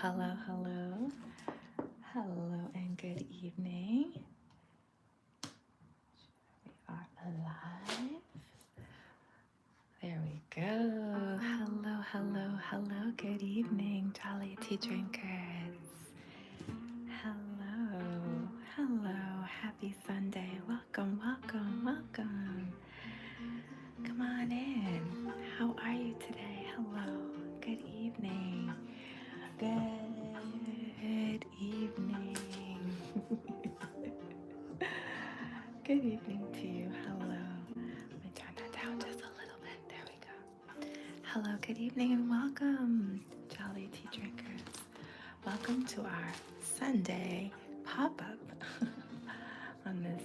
hello. Hello and good evening. We are alive. There we go. Good evening, Jolly Tea Drinkers. Hello. Happy Sunday. Welcome. Come on in. How are you today? Hello. Good evening. Good evening. Good evening to you. Hello. Let me turn that down just a little bit. There we go. Hello, good evening, and welcome, Jolly Tea Drinkers. Welcome to our Sunday pop-up on this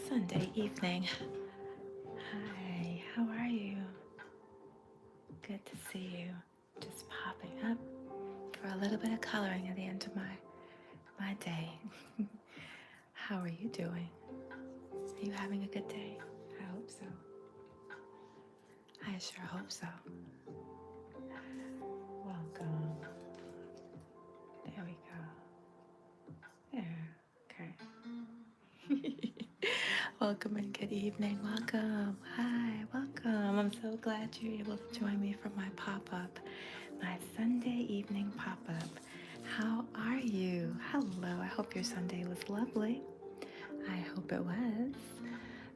Sunday evening. Hi, how are you? Good to see you. Just popping up for a little bit of coloring at the end of my day. How are you doing? Are you having a good day? I hope so. I sure hope so. Welcome. There we go. There. Okay. Welcome and good evening. Welcome. Hi, welcome. I'm so glad you're able to join me for my pop-up, my Sunday evening pop-up. How are you? Hello. I hope your Sunday was lovely. I hope it was.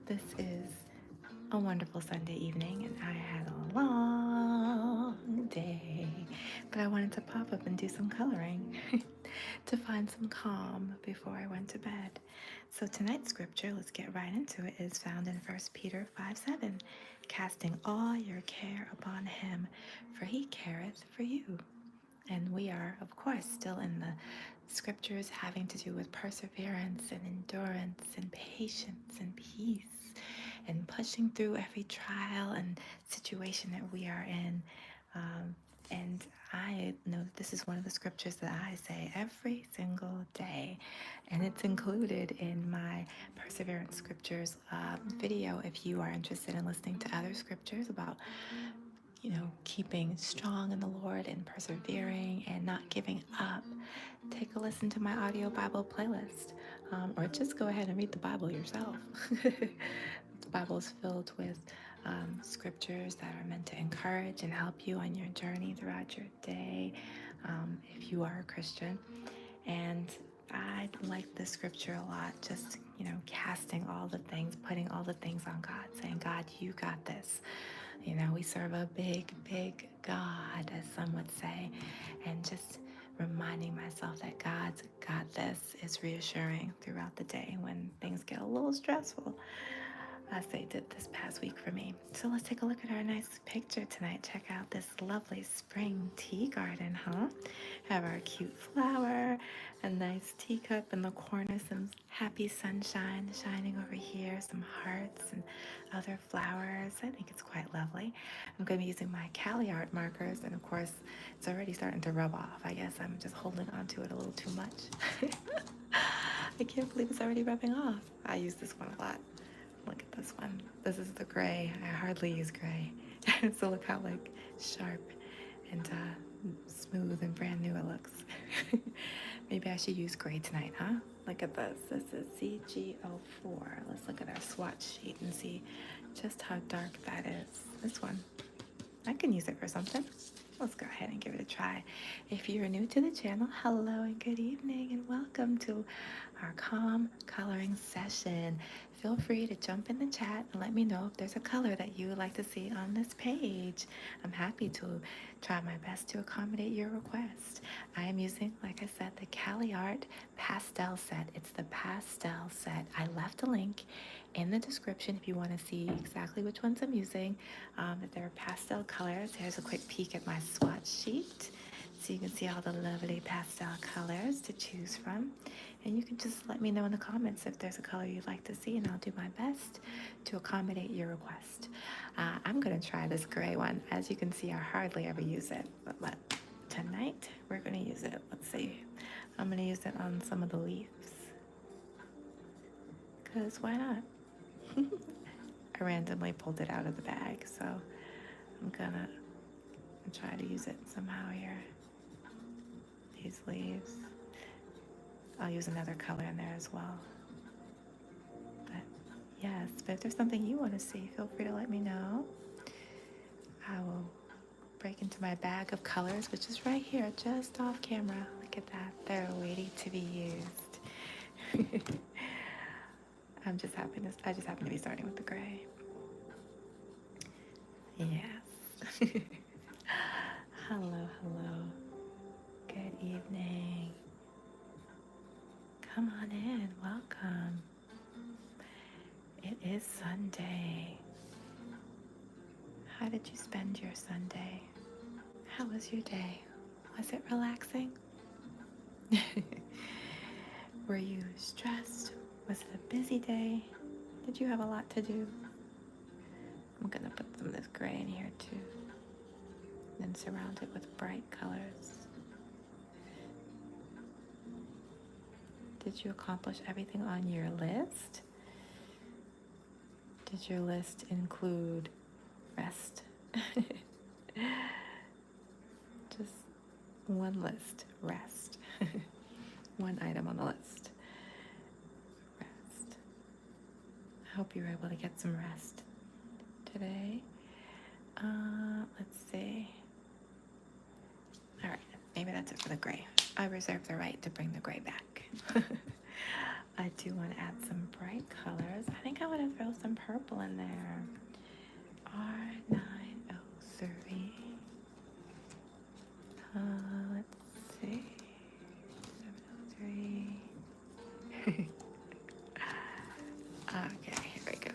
This is a wonderful Sunday evening, and I had a long day, but I wanted to pop up and do some coloring to find some calm before I went to bed. So tonight's scripture, let's get right into it, is found in 1 Peter 5:7, casting all your care upon him, for he careth for you. And we are, of course, still in the scriptures having to do with perseverance and endurance and patience and peace and pushing through every trial and situation that we are in. And I know that this is one of the scriptures that I say every single day, and it's included in my Perseverance Scriptures video if you are interested in listening to other scriptures about keeping strong in the Lord and persevering and not giving up. Take a listen to my audio Bible playlist, or just go ahead and read the Bible yourself. The Bible is filled with scriptures that are meant to encourage and help you on your journey throughout your day, if you are a Christian. And I like this scripture a lot, just, casting all the things, putting all the things on God, saying, God, you got this. We serve a big, big God, as some would say, and just reminding myself that God's got this is reassuring throughout the day when things get a little stressful, as they did this past week for me. So let's take a look at our nice picture tonight. Check out this lovely spring tea garden, huh? Have our cute flower, a nice teacup in the corner, some happy sunshine shining over here, some hearts and other flowers. I think it's quite lovely. I'm going to be using my Cali art markers, and of course, it's already starting to rub off. I guess I'm just holding on to it a little too much. I can't believe it's already rubbing off. I use this one a lot. Look at this one. This is the gray. I hardly use gray. So look how sharp and smooth and brand new it looks. Maybe I should use gray tonight, huh? Look at this. This is CG04. Let's look at our swatch sheet and see just how dark that is. This one, I can use it for something. Let's go ahead and give it a try. If you're new to the channel, hello and good evening, and welcome to our calm coloring session. Feel free to jump in the chat and let me know if there's a color that you would like to see on this page. I'm happy to try my best to accommodate your request. I am using, like I said, the Cali Art pastel set. It's the pastel set. I left a link in the description if you want to see exactly which ones I'm using, that they're pastel colors. Here's a quick peek at my swatch sheet, so you can see all the lovely pastel colors to choose from. And you can just let me know in the comments if there's a color you'd like to see, and I'll do my best to accommodate your request. I'm going to try this gray one. As you can see, I hardly ever use it, but tonight we're going to use it. Let's see. I'm going to use it on some of the leaves, because why not? I randomly pulled it out of the bag, so I'm gonna try to use it somehow here. these leaves. I'll use another color in there as well. But yes, but if there's something you want to see, feel free to let me know. I will break into my bag of colors, which is right here, just off camera. Look at that. They're waiting to be used. I just happen to be starting with the gray. Yes. Hello, hello. Good evening. Come on in. Welcome. It is Sunday. How did you spend your Sunday? How was your day? Was it relaxing? Were you stressed? Was it a busy day? Did you have a lot to do? I'm gonna put some of this gray in here too. Then surround it with bright colors. Did you accomplish everything on your list? Did your list include rest? Just one list, rest. One item on the list, rest. I hope you were able to get some rest today. Let's see. All right, maybe that's it for the gray. I reserve the right to bring the gray back. I do want to add some bright colors. I think I want to throw some purple in there. R903. Let's see. 703. Okay, here we go.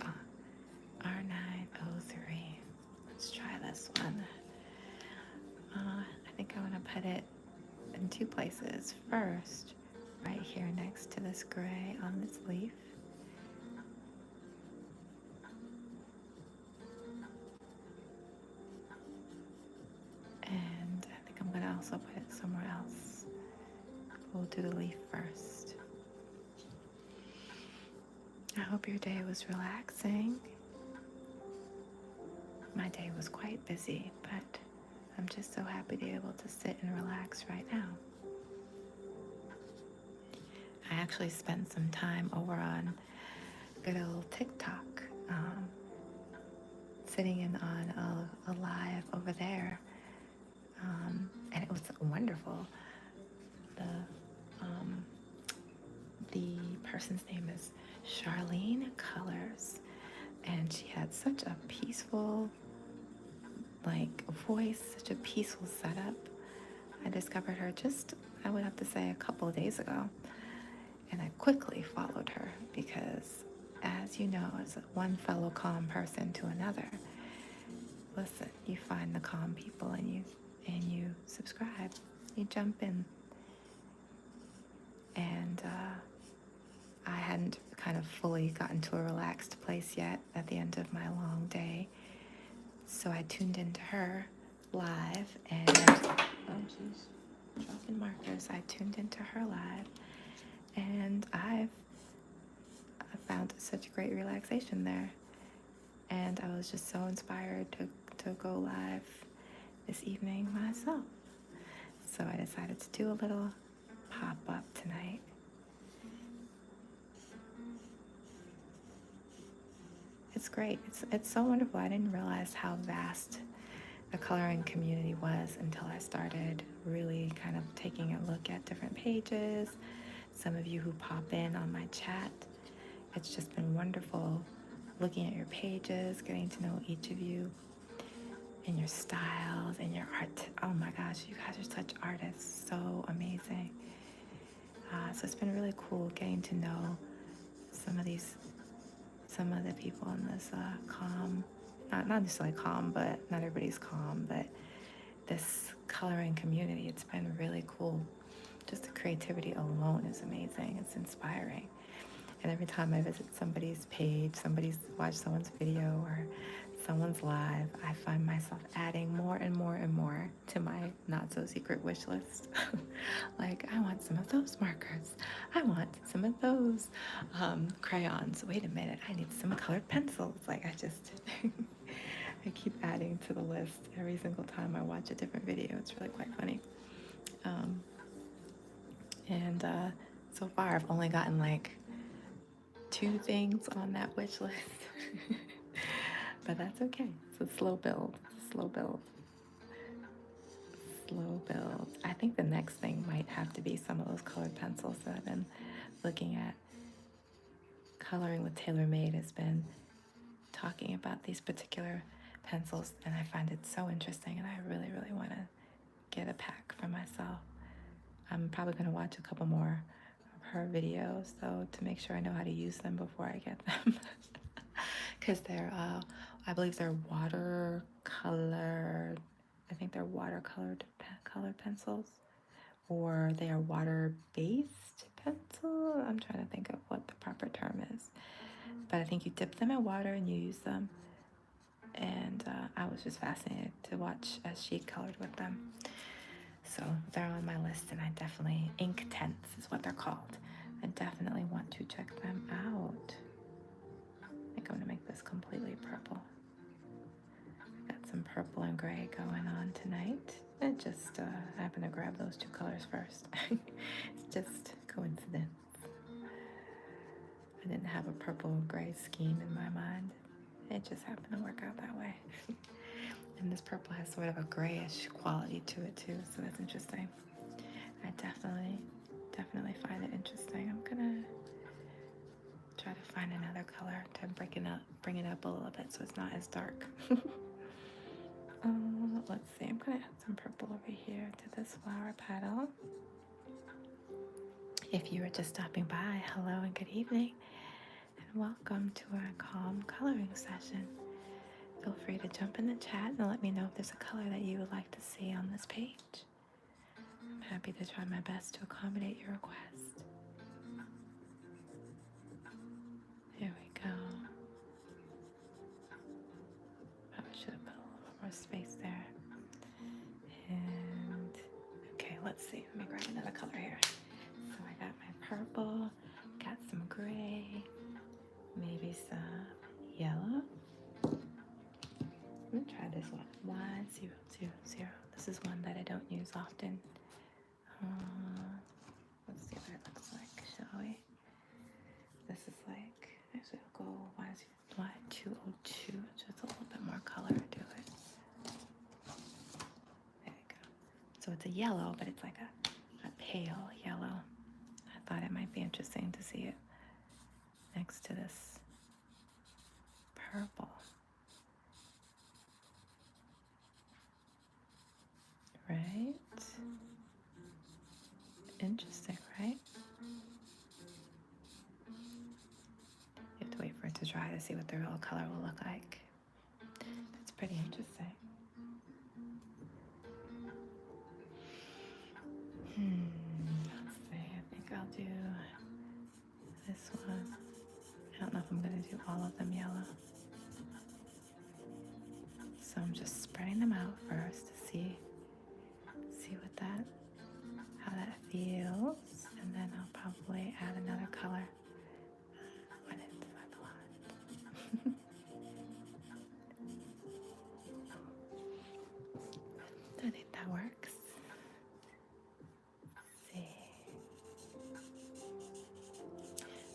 R903. Let's try this one. I think I want to put it in two places. First, right here next to this gray on this leaf. And I think I'm going to also put it somewhere else. We'll do the leaf first. I hope your day was relaxing. My day was quite busy, but I'm just so happy to be able to sit and relax right now. I actually spent some time over on good old TikTok, sitting in on a live over there, and it was wonderful. The person's name is Charlene Colors, and she had such a peaceful voice, such a peaceful setup. I discovered her just, I would have to say, a couple of days ago, and I quickly followed her because, as you know, as one fellow calm person to another, listen, you find the calm people and you subscribe, you jump in. And I hadn't kind of fully gotten to a relaxed place yet at the end of my long day. So I tuned into her live and, oh geez, dropping markers. I tuned into her live and I found such great relaxation there. And I was just so inspired to go live this evening myself. So I decided to do a little pop-up tonight. It's great. It's so wonderful. I didn't realize how vast the coloring community was until I started really kind of taking a look at different pages. Some of you who pop in on my chat. It's just been wonderful looking at your pages, getting to know each of you and your styles and your art. Oh my gosh, you guys are such artists. So amazing. So it's been really cool getting to know some of the people in this calm, not necessarily calm, but not everybody's calm, but this coloring community. It's been really cool. Just the creativity alone is amazing. It's inspiring. And every time I visit somebody's page, watch someone's video or someone's live, I find myself adding more and more and more to my not so secret wish list. Like, I want some of those markers. I want some of those crayons. Wait a minute, I need some colored pencils. Like, I keep adding to the list every single time I watch a different video. It's really quite funny. And so far, I've only gotten like 2 things on that wish list. But that's okay. It's a slow build. It's a slow build. Slow build. I think the next thing might have to be some of those colored pencils that I've been looking at. Coloring with TaylorMade has been talking about these particular pencils, and I find it so interesting, and I really, really want to get a pack for myself. I'm probably going to watch a couple more of her videos, though, to make sure I know how to use them before I get them. Because they're, I believe they're watercolor. I think they're watercolored colored pencils, or they are water-based pencil. I'm trying to think of what the proper term is. But I think you dip them in water and you use them. And I was just fascinated to watch as she colored with them. So they're on my list, and I definitely, ink tents is what they're called. I definitely want to check them out. I think I'm gonna make this completely purple. Got some purple and gray going on tonight. It just happened to grab those 2 colors first. It's just coincidence. I didn't have a purple and gray scheme in my mind. It just happened to work out that way. And this purple has sort of a grayish quality to it too, so that's interesting. I definitely find it interesting. I'm gonna try to find another color to bring it up a little bit so it's not as dark. Let's see, I'm gonna add some purple over here to this flower petal. If you were just stopping by, hello and good evening, and welcome to our calm coloring session. Feel free to jump in the chat and let me know if there's a color that you would like to see on this page. I'm happy to try my best to accommodate your request. Here we go. Probably should have put a little more space there. And okay, let's see. Let me grab another color here. So I got my purple, got some gray, maybe some yellow. I'm gonna try this one. 1000. This is one that I don't use often. Let's see what it looks like, shall we? This is like, actually I'll go 202, just a little bit more color to it. There we go. So it's a yellow, but it's like a pale yellow. I thought it might be interesting to see it next to this purple. Right? Interesting, right? You have to wait for it to dry to see what the real color will look like. That's pretty interesting. Let's see, I think I'll do this one. I don't know if I'm going to do all of them yellow. So I'm just spreading them out first to see how that feels, and then I'll probably add another color when it's at the last. I think that works. Let's see.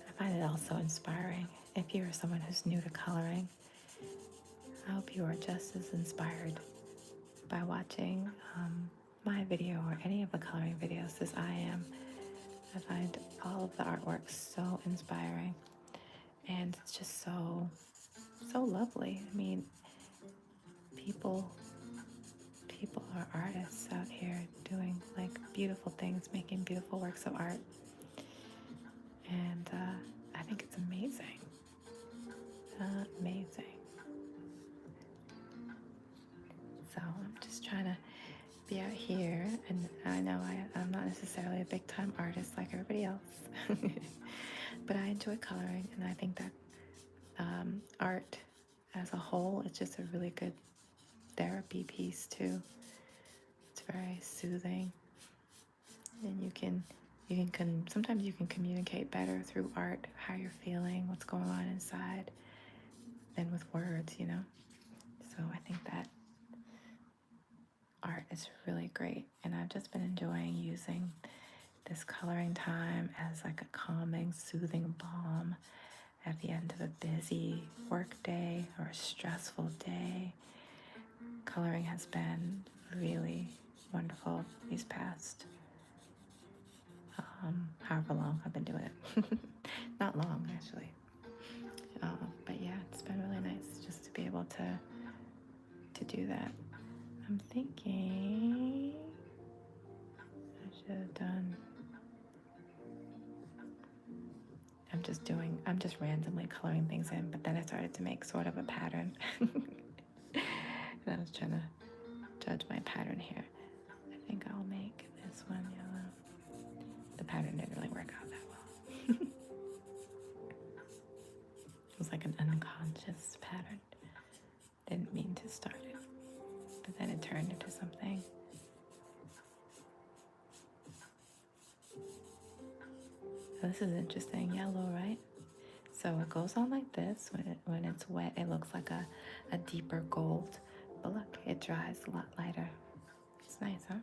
I find it also inspiring. If you are someone who's new to coloring, I hope you are just as inspired by watching my video or any of the coloring videos as I am. I find all of the artwork so inspiring, and it's just so lovely. I mean, people are artists out here doing like beautiful things, making beautiful works of art, and I think it's amazing. So I'm just trying to be out here, and I know I'm not necessarily a big time artist like everybody else, but I enjoy coloring, and I think that art as a whole is just a really good therapy piece too. It's very soothing, and sometimes you can communicate better through art, how you're feeling, what's going on inside, than with words, you know. So I think that art is really great, and I've just been enjoying using this coloring time as like a calming, soothing balm at the end of a busy work day or a stressful day. Coloring has been really wonderful these past however long I've been doing it. Not long, actually. But yeah, it's been really nice just to be able to do that. I'm thinking I should have done. I'm just randomly coloring things in, but then I started to make sort of a pattern. And I was trying to judge my pattern here. I think I'll make this one yellow. The pattern didn't really work out that well. It was like an unconscious pattern. Didn't mean to start it, but then it turned into something. So this is interesting, yellow, right? So it goes on like this. When it's wet, it looks like a deeper gold. But look, it dries a lot lighter. It's nice, huh?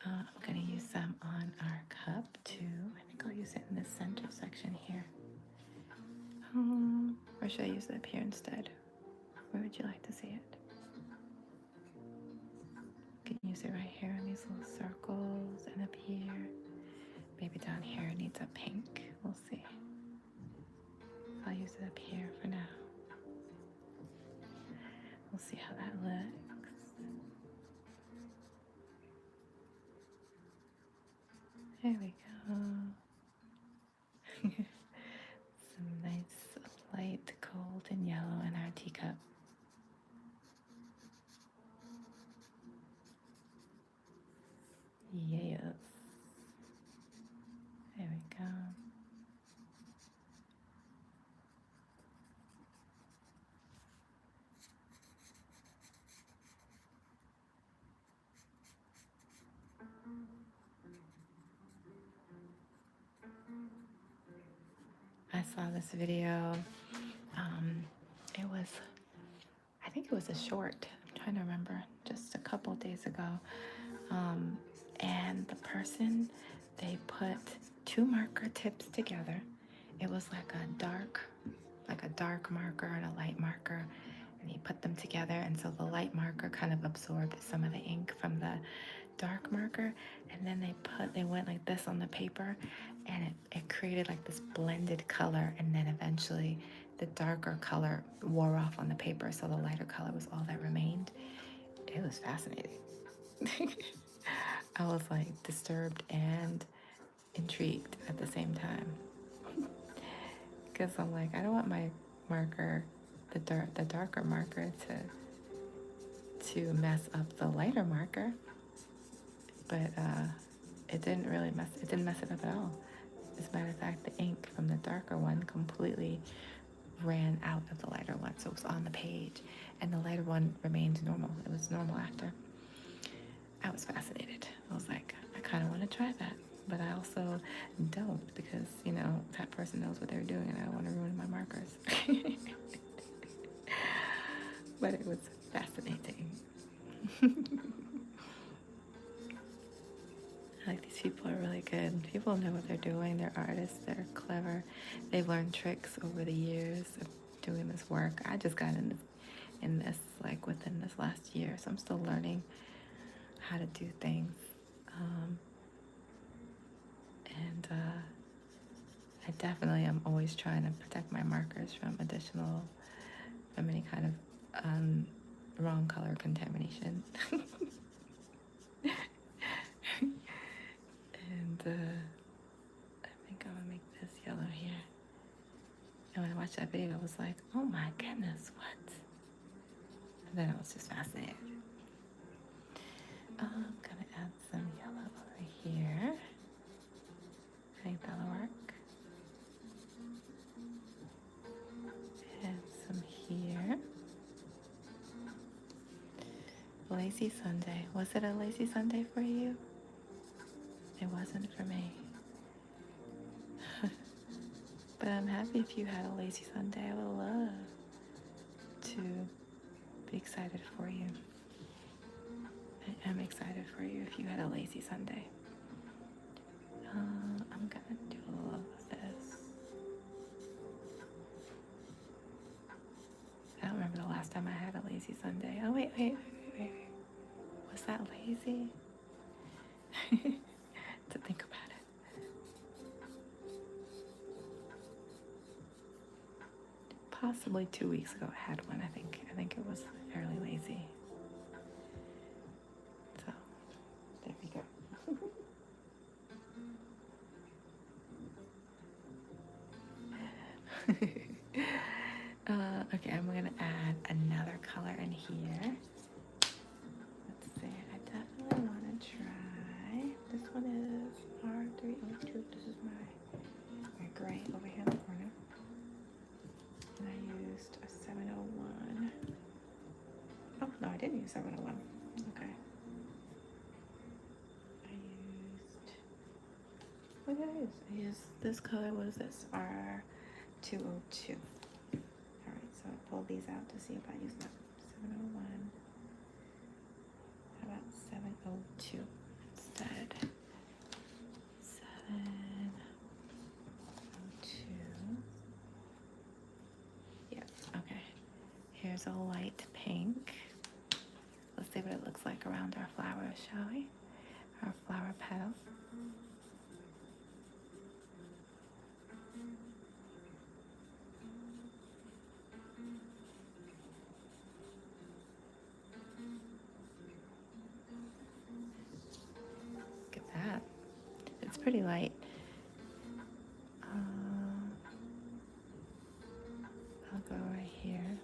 I'm gonna use some on our cup too. I think I'll use it in this center section here. Or should I use it up here instead? Where would you like to see it? You can use it right here in these little circles and up here. Maybe down here it needs a pink. We'll see. I'll use it up here for now. We'll see how that looks. There we go. Some nice light golden yellow in our teacup. Yes. There we go. I saw this video. I think it was a short. I'm trying to remember, just a couple days ago. And the person, they put two marker tips together. It was like a dark marker and a light marker, and he put them together, and so the light marker kind of absorbed some of the ink from the dark marker, and then they went like this on the paper, and it created like this blended color, and then eventually the darker color wore off on the paper, so the lighter color was all that remained. It was fascinating. I was like disturbed and intrigued at the same time, because I'm like, I don't want my marker, the darker marker, to mess up the lighter marker, but it didn't mess it up at all. As a matter of fact, the ink from the darker one completely ran out of the lighter one, so it was on the page, and the lighter one remained normal. It was normal after. I was fascinated. I was like, I kind of want to try that, but I also don't, because, you know, that person knows what they're doing and I don't want to ruin my markers. But it was fascinating. Like, these people are really good. People know what they're doing. They're artists. They're clever. They've learned tricks over the years of doing this work. I just got in this like within this last year, so I'm still learning how to do things. And I definitely am always trying to protect my markers from any kind of wrong color contamination. And I think I'm gonna make this yellow here. And when I watched that video, I was like, oh my goodness, what? And then I was just fascinated. I'm gonna add some yellow over here. I think that'll work. Add some here. Lazy Sunday. Was it a lazy Sunday for you? It wasn't for me. But I'm happy if you had a lazy Sunday. I would love to be excited for you. I am excited for you if you had a lazy Sunday. I'm gonna do a little of this. I don't remember the last time I had a lazy Sunday. Oh, wait. Was that lazy? To think about it. Possibly 2 weeks ago I had one, I think. I think it was fairly lazy. So, there we go. Okay, I'm gonna add another color in here. Let's see, I definitely wanna try. This one is R302. This is my gray over here in the corner. And I used a 701. Oh, no, I didn't use 701. Okay. I used, what did I use? I used, this color was this R202. Alright, so I pulled these out to see if I used that 701. How about 702 instead? 702. Yeah, okay. Here's a light pink. Let's see what it looks like around our flowers, shall we? Our flower petal. Look at that. It's pretty light. I'll go right here.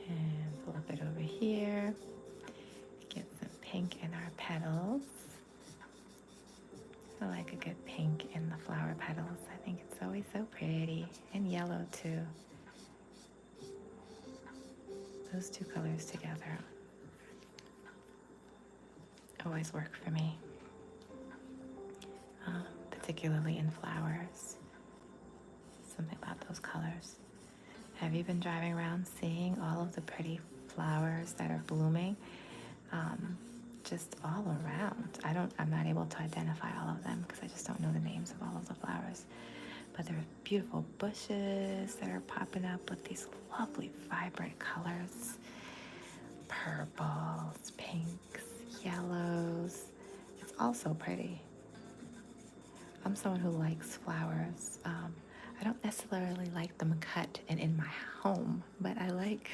And pull a bit over here. Get some pink in our petals. I like a good pink in the flower petals. I think it's always so pretty. And yellow too. Those two colors together always work for me. Particularly in flowers. Something about those colors. Have you been driving around seeing all of the pretty flowers that are blooming? Just all around. I'm not able to identify all of them because I just don't know the names of all of the flowers. But there are beautiful bushes that are popping up with these lovely vibrant colors. Purples, pinks, yellows. It's all so pretty. I'm someone who likes flowers. I don't necessarily like them cut and in my home, but I like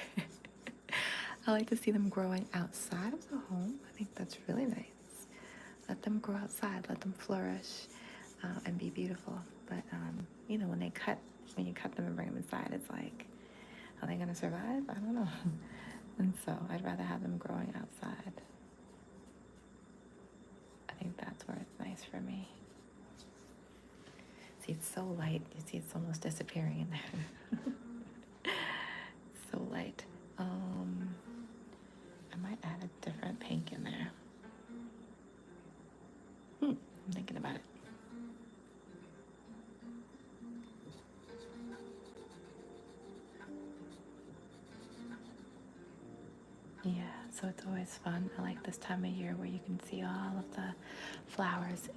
I like to see them growing outside of the home. I think that's really nice. Let them grow outside, let them flourish, and be beautiful. But you know, when you cut them and bring them inside, it's like, are they gonna survive? I don't know. And so I'd rather have them growing outside. I think that's where it's nice for me. See, it's so light. You see, it's almost disappearing in there. So light. I might add a different pink in there. I'm thinking about it. Yeah, so it's always fun. I like this time of year where you can see all of the flowers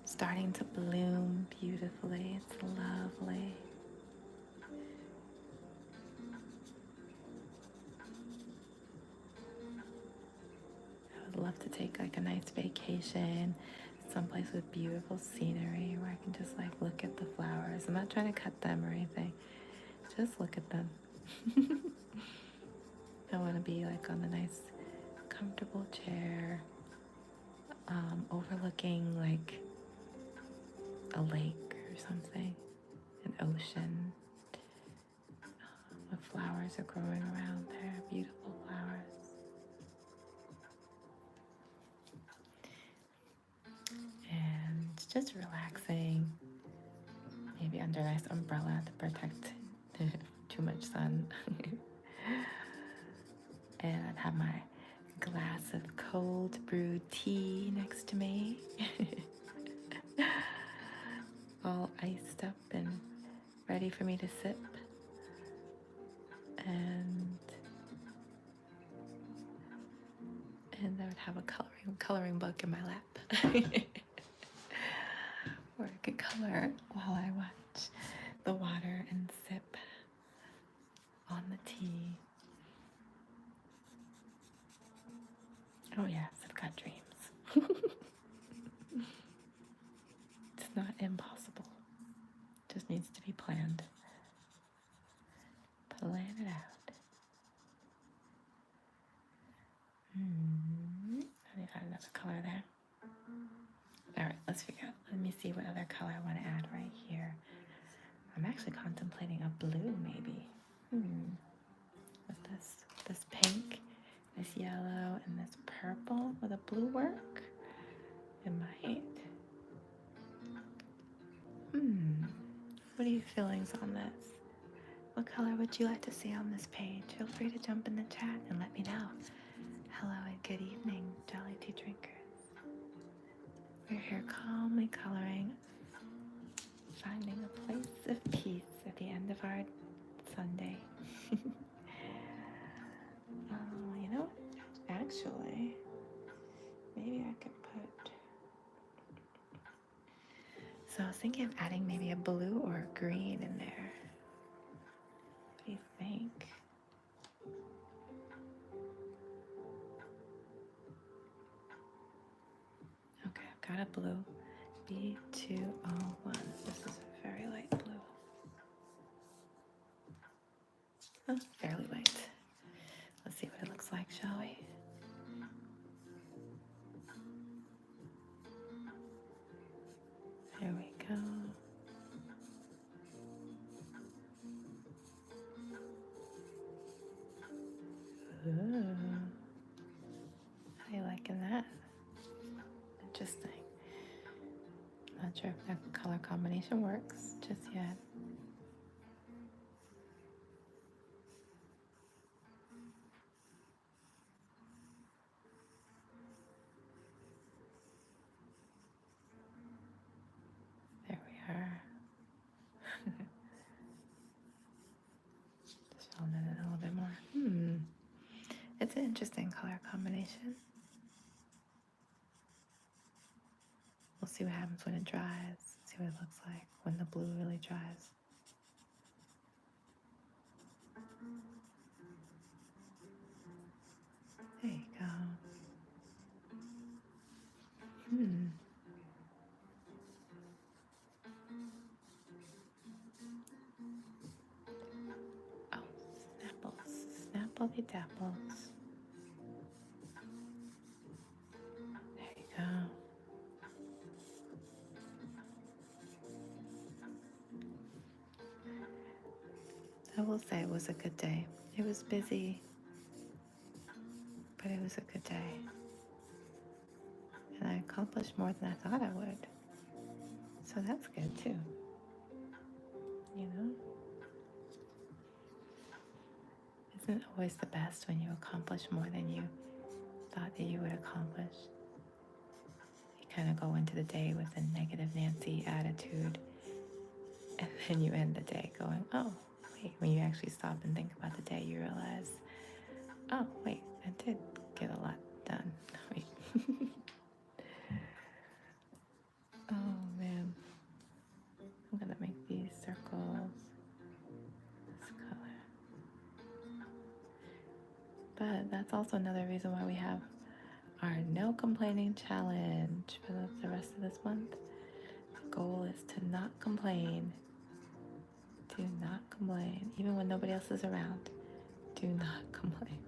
starting to bloom beautifully. It's lovely. I would love to take like a nice vacation, someplace with beautiful scenery where I can just like look at the flowers. I'm not trying to cut them or anything. Just look at them. I want to be like on a nice, comfortable chair, overlooking like a lake or something, an ocean. The flowers are growing around there, beautiful flowers. And just relaxing, maybe under a nice umbrella to protect too much sun. And I'd have my glass of cold brewed tea next to me. All iced up and ready for me to sip. And I would have a coloring book in my lap. Or I could color while I watch the water and sip on the tea. Oh yes, I've got dreams. It's not impossible. It just needs to be planned. Plan it out. I need to add another color there. Alright, let's figure out. Let me see what other color I want to add right here. I'm actually contemplating a blue maybe. With this pink, this yellow, and this purple. Would a blue work? It might. What are your feelings on this? What color would you like to see on this page? Feel free to jump in the chat and let me know. Hello and good evening, Jolly Tea Drinkers. We're here calmly coloring, finding a place of peace at the end of our Sunday. You know, actually, maybe I could put... So I was thinking of adding maybe a blue or a green in there. What do you think? Okay, I've got a blue. B201. This is a very light blue. Oh, fairly light. Let's see what it looks like, shall we? There we go. Ooh. How are you liking that? Interesting. Not sure if that color combination works just yet. There we are. Just filling it in a little bit more. It's an interesting color combination. We'll see what happens when it dries. See what it looks like when the blue really dries. There you go. Oh, snapples. Snapply dapples. There you go. I will say it was a good day. It was busy, but it was a good day. And I accomplished more than I thought I would. So that's good too. You know? Isn't it always the best when you accomplish more than you thought that you would accomplish? You kind of go into the day with a negative Nancy attitude, and then you end the day going, oh, wait, when you actually stop and think about the day, you realize, oh, wait, I did get a lot done. Wait. Oh, man. I'm going to make these circles this color. But that's also another reason why we have our no complaining challenge for the rest of this month. The goal is to not complain. Do not complain. Even when nobody else is around, do not complain.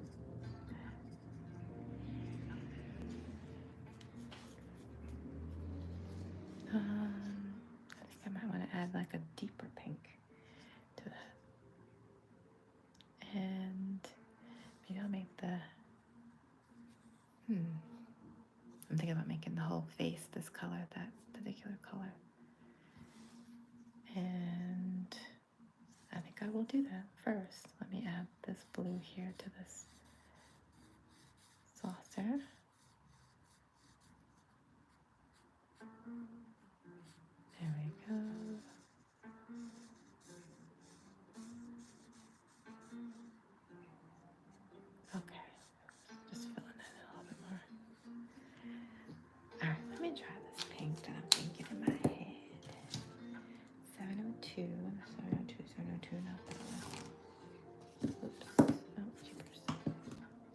I think I might want to add like a deeper pink to that. And maybe I'll make the... I'm thinking about making the whole face this color, that particular color. And I think I will do that first. Let me add this blue here to this saucer. closer. There we go. Okay, just filling that in a little bit more. All right, let me try this pink that I'm thinking in my head. 702, 702, 702, not that one. Oops, oh, jeepers.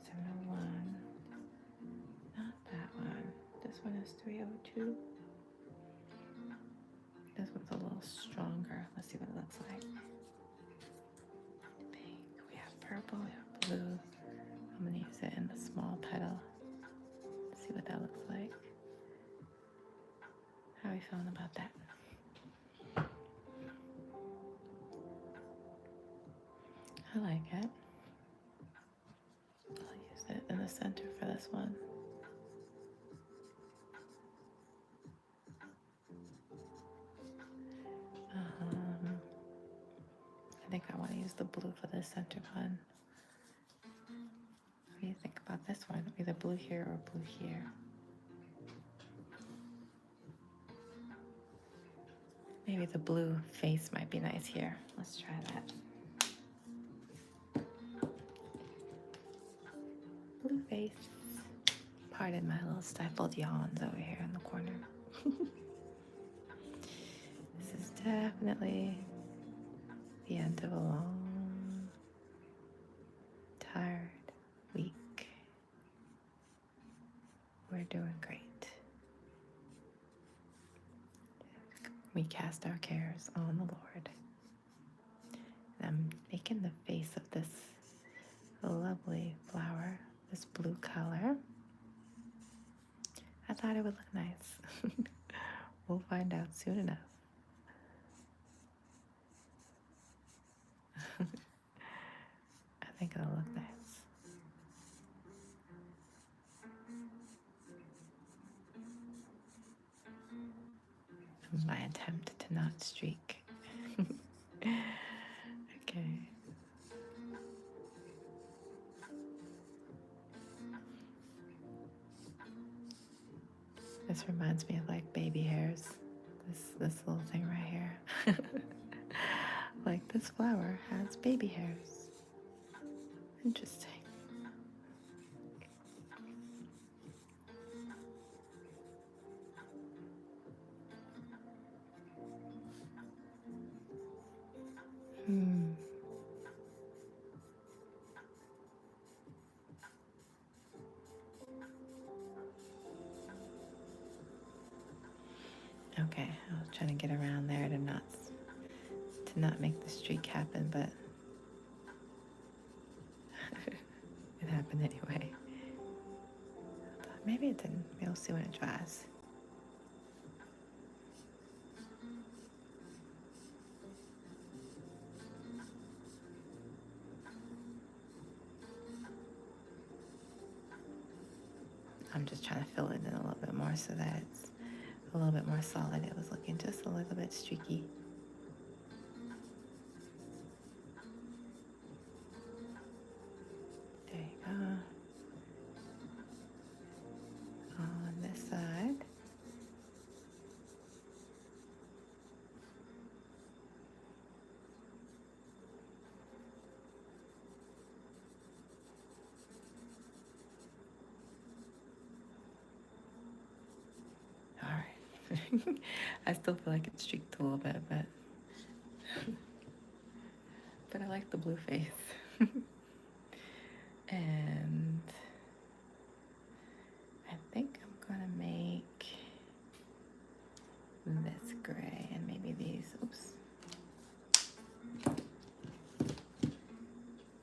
701, not that one. This one is 302. This one's a little stronger. Let's see what it looks like. Pink, we have purple, we have blue. I'm gonna use it in the small petal. See what that looks like. How are you feeling about that? I like it. I'll use it in the center for this one. I think I want to use the blue for the center one. What do you think about this one? Either blue here or blue here. Maybe the blue face might be nice here. Let's try that. Blue face. Pardon my little stifled yawns over here in the corner. This is definitely the end of a long, tired week. We're doing great. We cast our cares on the Lord. And I'm making the face of this lovely flower, this blue color. I thought it would look nice. We'll find out soon enough. I think it'll look nice. My attempt to not streak. Okay. This reminds me of like baby hairs. This little thing right here. Like this flower has baby hairs. Interesting. Okay, I was trying to get around there to not make the streak happen, but it happened anyway. But maybe it didn't. We'll see when it dries. I'm just trying to fill it in a little bit more so that it's a little bit more solid. It was looking just a little bit streaky. There you go. On this side. All right. I still feel like it streaked a little bit, but I like the blue face. And I think I'm gonna make this gray and maybe these. Oops.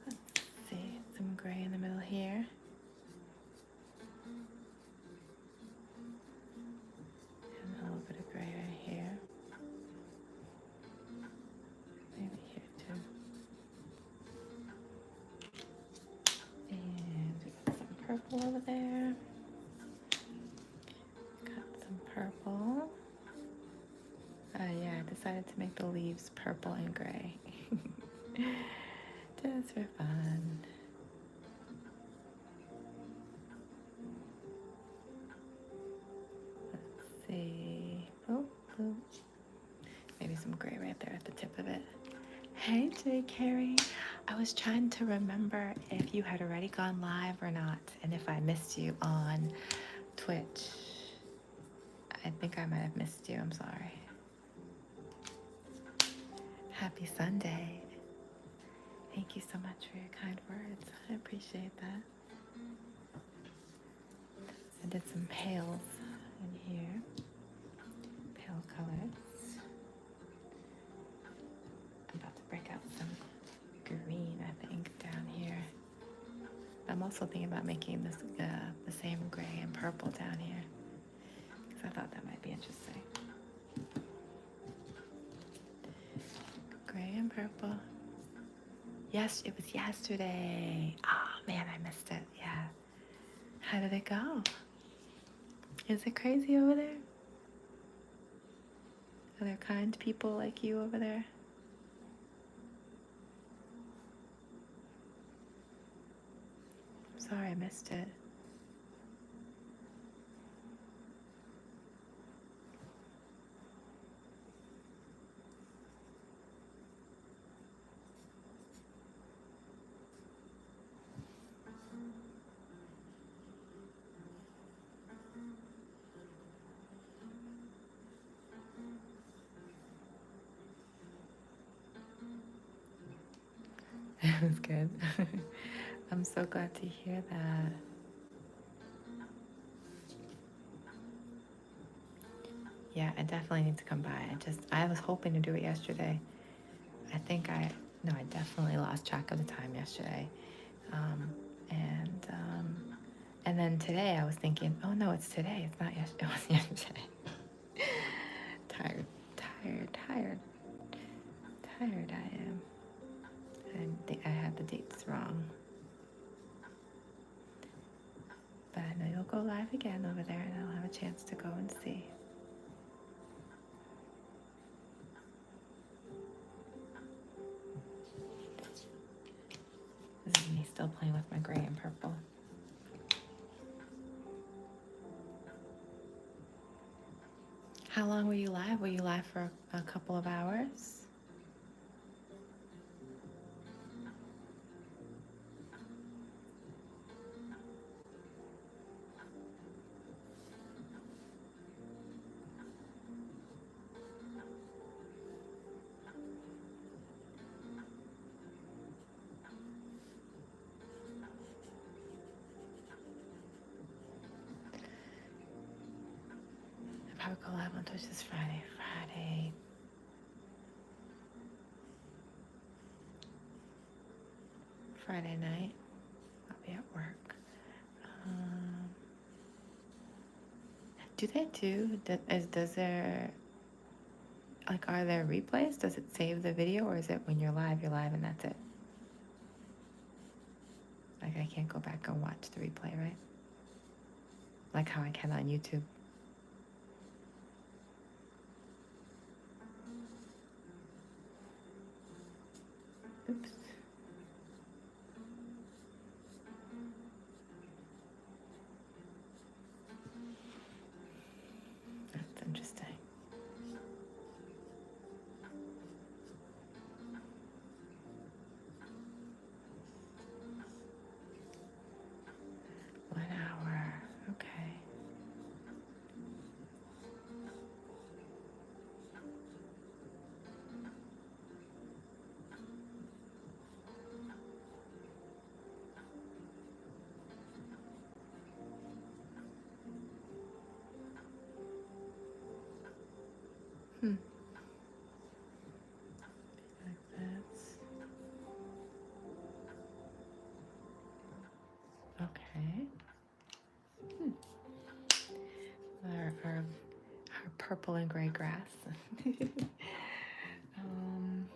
Let's see, some gray in the middle here. And a little bit of gray right here. Maybe here too. And we got some purple over there. Got some purple. Yeah, I decided to make the leaves purple and gray. Just for fun. some gray right there at the tip of it. Hey, J. Carrie. I was trying to remember if you had already gone live or not, and if I missed you on Twitch. I think I might have missed you. I'm sorry. Happy Sunday. Thank you so much for your kind words. I appreciate that. I did some pales in here. Pale colors. I'm about to break out some green, I think, down here. I'm also thinking about making this the same gray and purple down here, because I thought that might be interesting. Gray and purple. Yes, it was yesterday. Oh man, I missed it. Yeah. How did it go? Is it crazy over there? Are there kind people like you over there? I'm sorry I missed it. It was good. I'm so glad to hear that. Yeah, I definitely need to come by. I was hoping to do it yesterday. I definitely lost track of the time yesterday. And then today I was thinking, oh no, it's today. It's not yesterday. It was yesterday. Tired I am. I had the dates wrong. But I know you'll go live again over there and I'll have a chance to go and see. This is me still playing with my gray and purple. How long were you live? Were you live for a couple of hours? I'll probably go live on Twitch this Friday. Friday night. I'll be at work. Do they does there, like, are there replays? Does it save the video, or is it when you're live and that's it? Like, I can't go back and watch the replay, right? Like how I can on YouTube. Oops. That's interesting. One hour. Okay. Like this. Okay. Our purple and gray grass. I want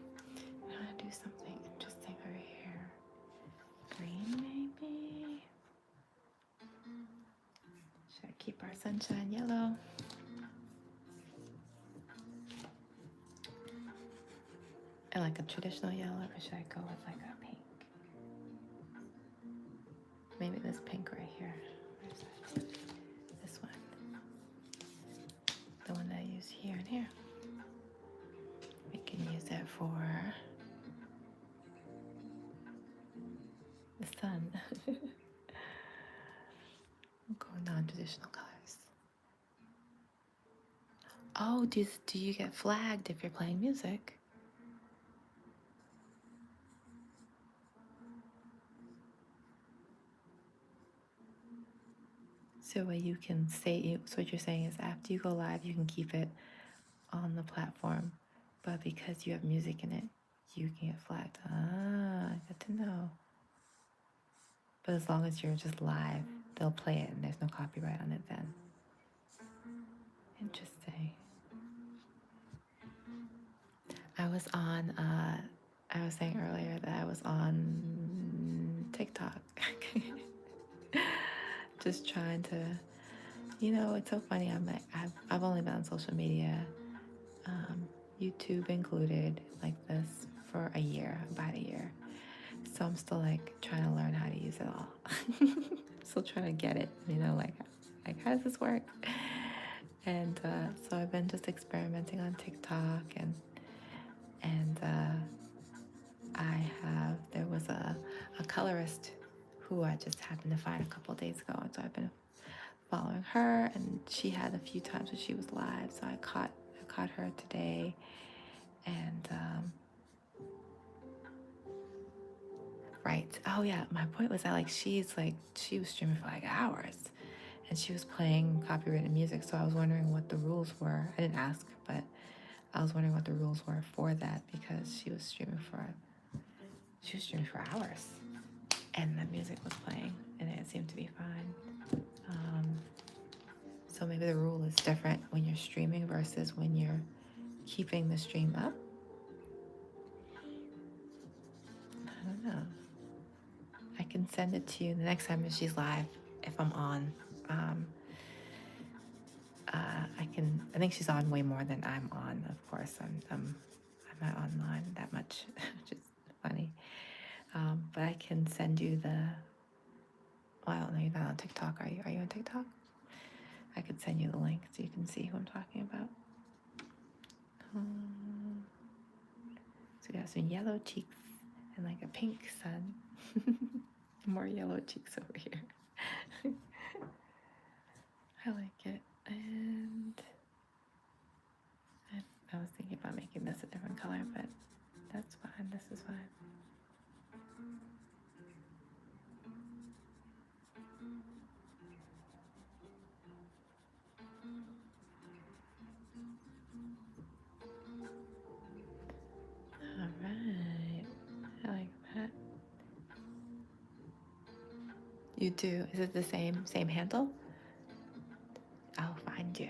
to do something interesting over here. Green, maybe? Should I keep our sunshine yellow? I like a traditional yellow, or should I go with like a pink? Maybe this pink right here. Where's that? This one. The one that I use here and here. it for the sun. We'll go non-traditional colors. Oh, do you get flagged if you're playing music? So what you can say, so what you're saying is after you go live, you can keep it on the platform, but because you have music in it, you can get flagged. Ah, good to know. But as long as you're just live, they'll play it and there's no copyright on it then. Interesting. I was on, I was saying earlier that I was on TikTok. Just trying to, it's so funny. I'm like, I've only been on social media, YouTube included, like this for a year, about a year. So I'm still like trying to learn how to use it all. Still trying to get it, like how does this work? And so I've been just experimenting on TikTok, and there was a colorist who I just happened to find a couple of days ago, and so I've been following her, and she had a few times when she was live, so I caught her today, and right. Oh yeah, my point was that she was streaming for like hours, and she was playing copyrighted music. So I was wondering what the rules were. I didn't ask, but I was wondering what the rules were for that, because she was streaming for hours, and the music was playing, and it seemed to be fine. So maybe the rule is different when you're streaming versus when you're keeping the stream up. I don't know. I can send it to you the next time if she's live, if I'm on. I think she's on way more than I'm on. Of course, I'm not online that much, which is funny. But I can send you the. Well, I don't know. You're not on TikTok, are you? Are you on TikTok? I could send you the link so you can see who I'm talking about. So we got some yellow cheeks and like a pink sun. More yellow cheeks over here. I like it. And I was thinking about making this a different color, but that's fine. This is fine. All right. I like that. You do. Is it the same handle? I'll find you.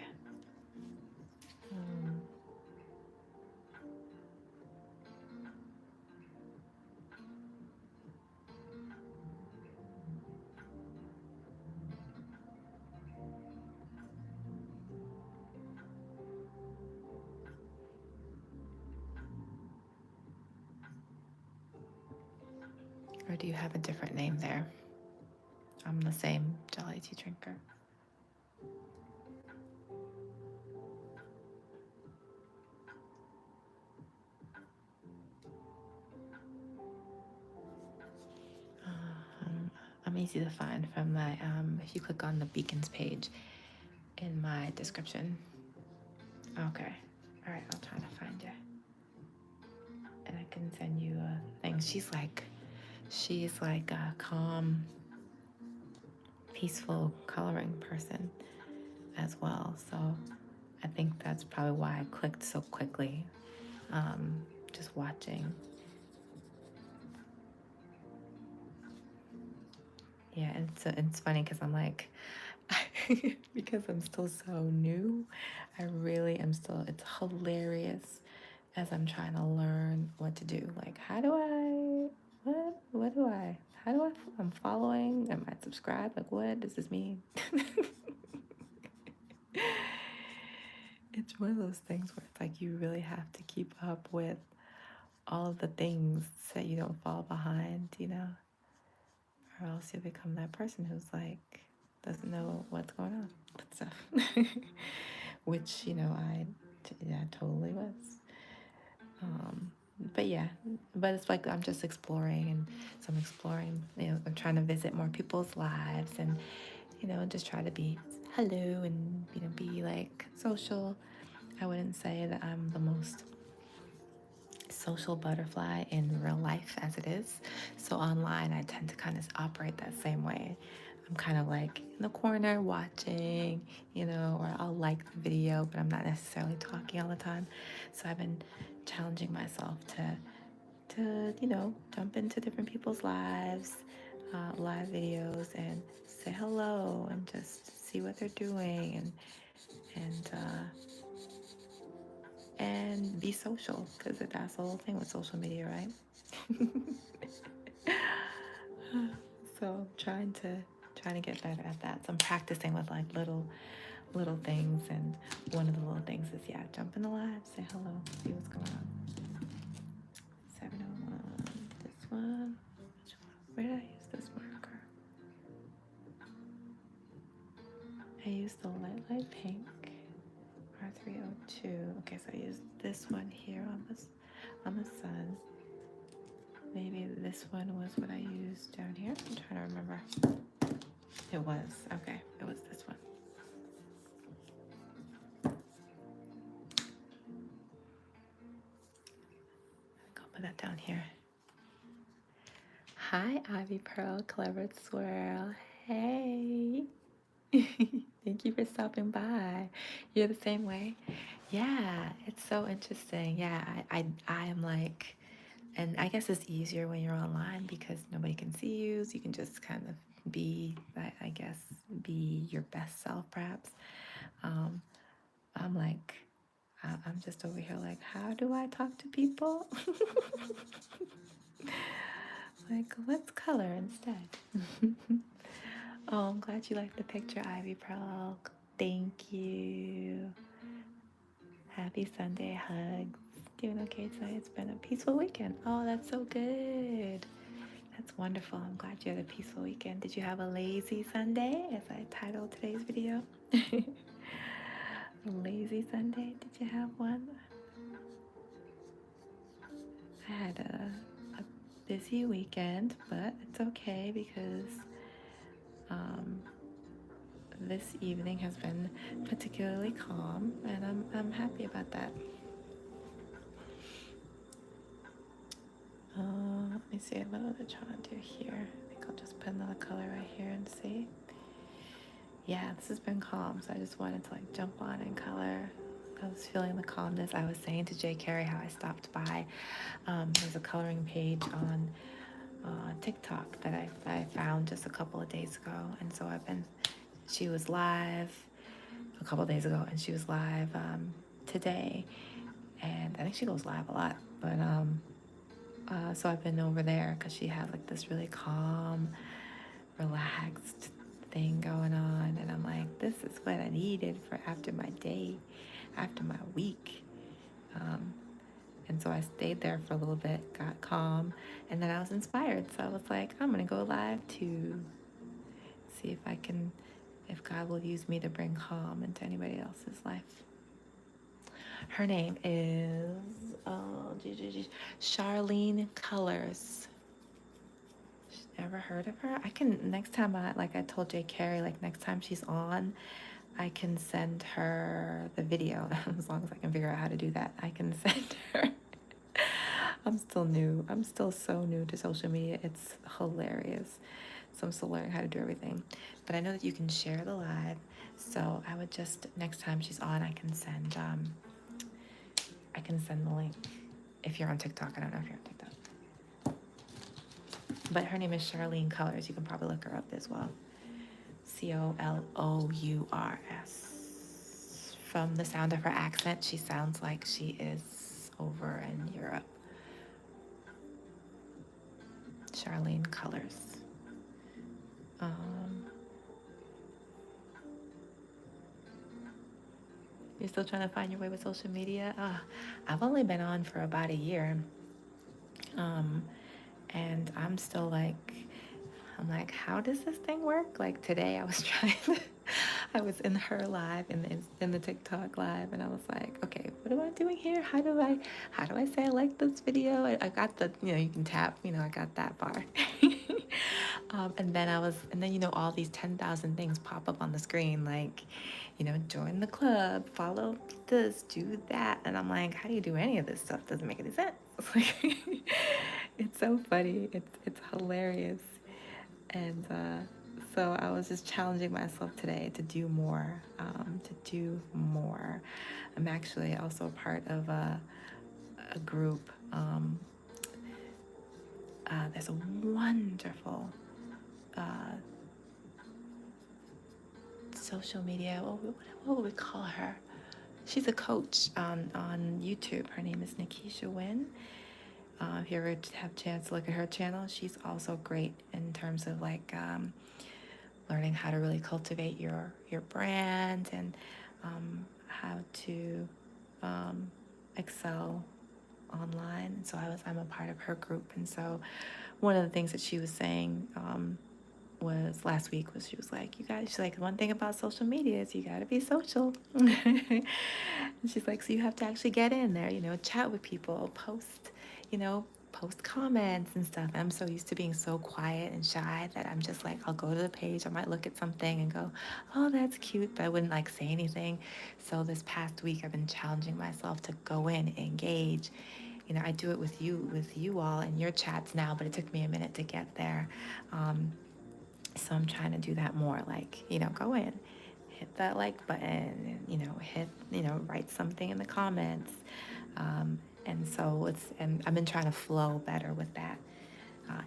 Or do you have a different name there? I'm the same Jelly Tea Drinker. I'm easy to find from my, if you click on the beacons page in my description. Okay. All right, I'll try to find you. And I can send you a thing. She's like a calm, peaceful coloring person as well. So I think that's probably why I clicked so quickly, just watching. Yeah, it's funny because I'm like, because I'm still so new, I really am still, it's hilarious as I'm trying to learn what to do. Like, how do I, I'm following, am I subscribed? Like, what does this mean? It's one of those things where it's like you really have to keep up with all of the things so you don't fall behind, or else you'll become that person who's like, doesn't know what's going on with stuff. Which, I totally was. But yeah, but it's like I'm just exploring, and so I'm exploring. I'm trying to visit more people's lives, and just try to be hello and be like social. I wouldn't say that I'm the most social butterfly in real life as it is. So online, I tend to kind of operate that same way. I'm kind of like in the corner watching, or I'll like the video, but I'm not necessarily talking all the time. So I've been challenging myself to jump into different people's lives, live videos, and say hello and just see what they're doing, and be social, because that's the whole thing with social media, right? So I'm trying to get better at that. So I'm practicing with like little things, and one of the little things is jump in the live, say hello, see what's going on. 701, this one. Which one? Where did I use this marker? I used the light pink, R302. Okay, so I used this one here on the sun. Maybe this one was what I used down here. I'm trying to remember. It was. Okay, it was this one. I'll put that down here. Hi, Ivy Pearl, Clever Swirl. Hey. Thank you for stopping by. You're the same way? Yeah, it's so interesting. Yeah, I am like, and I guess it's easier when you're online because nobody can see you, so you can just kind of be, I guess, be your best self, perhaps. I'm like, I'm just over here like, how do I talk to people? Like, let's color instead. Oh, I'm glad you liked the picture, Ivy Pearl. Thank you. Happy Sunday hugs. Doing okay today? It's been a peaceful weekend. Oh, that's so good. That's wonderful. I'm glad you had a peaceful weekend. Did you have a lazy Sunday, as I titled today's video? A lazy Sunday? Did you have one? I had a busy weekend, but it's okay because this evening has been particularly calm, and I'm happy about that. Let me see what I'm trying to do here. I think I'll just put another color right here and see. Yeah, this has been calm, so I just wanted to like jump on and color. I was feeling the calmness. I was saying to Jay Carey how I stopped by. There's a coloring page on TikTok that I found just a couple of days ago, and so she was live a couple of days ago, and she was live today, and I think she goes live a lot, but so I've been over there because she has like this really calm, relaxed thing going on, and I'm like, this is what I needed for after my day, after my week. And so I stayed there for a little bit, got calm, and then I was inspired. So I was like, I'm gonna go live to see if God will use me to bring calm into anybody else's life. Her name is Charlene Colors. Ever heard of her? I can, next time I told Jay Carey, like next time she's on, I can send her the video. As long as I can figure out how to do that, I can send her. I'm still new. I'm still so new to social media. It's hilarious. So I'm still learning how to do everything. But I know that you can share the live. So I would just, next time she's on, I can send the link. If you're on TikTok, I don't know if you're on TikTok. But her name is Charlene Colors. You can probably look her up as well. Colours. From the sound of her accent, she sounds like she is over in Europe. Charlene Colors. You're still trying to find your way with social media? I've only been on for about a year. And I'm still like, how does this thing work? Like today I was trying to, I was in her live in the TikTok live, and I was like, okay, what am I doing here? How do I say I like this video? I got the, you can tap, I got that bar. And then all these 10,000 things pop up on the screen, like, join the club, follow this, do that, and I'm like, how do you do any of this stuff? Doesn't make any sense. It's like, it's so funny. It's hilarious. And so I was just challenging myself today to do more, to do more. I'm actually also part of a group. There's a wonderful social media, what would we call her? She's a coach on YouTube. Her name is Nikisha Wynn. If you ever have a chance to look at her channel, she's also great in terms of like learning how to really cultivate your brand and how to excel online. And so I'm a part of her group. And so one of the things that she was saying was last week was she was like, she's like, one thing about social media is you got to be social. And she's like, so you have to actually get in there, chat with people, post comments and stuff. And I'm so used to being so quiet and shy that I'm just like, I'll go to the page, I might look at something and go, oh, that's cute, but I wouldn't like say anything. So this past week, I've been challenging myself to go in, engage. I do it with you all in your chats now, but it took me a minute to get there. So I'm trying to do that more, like, go in, hit that like button, write something in the comments. And I've been trying to flow better with that.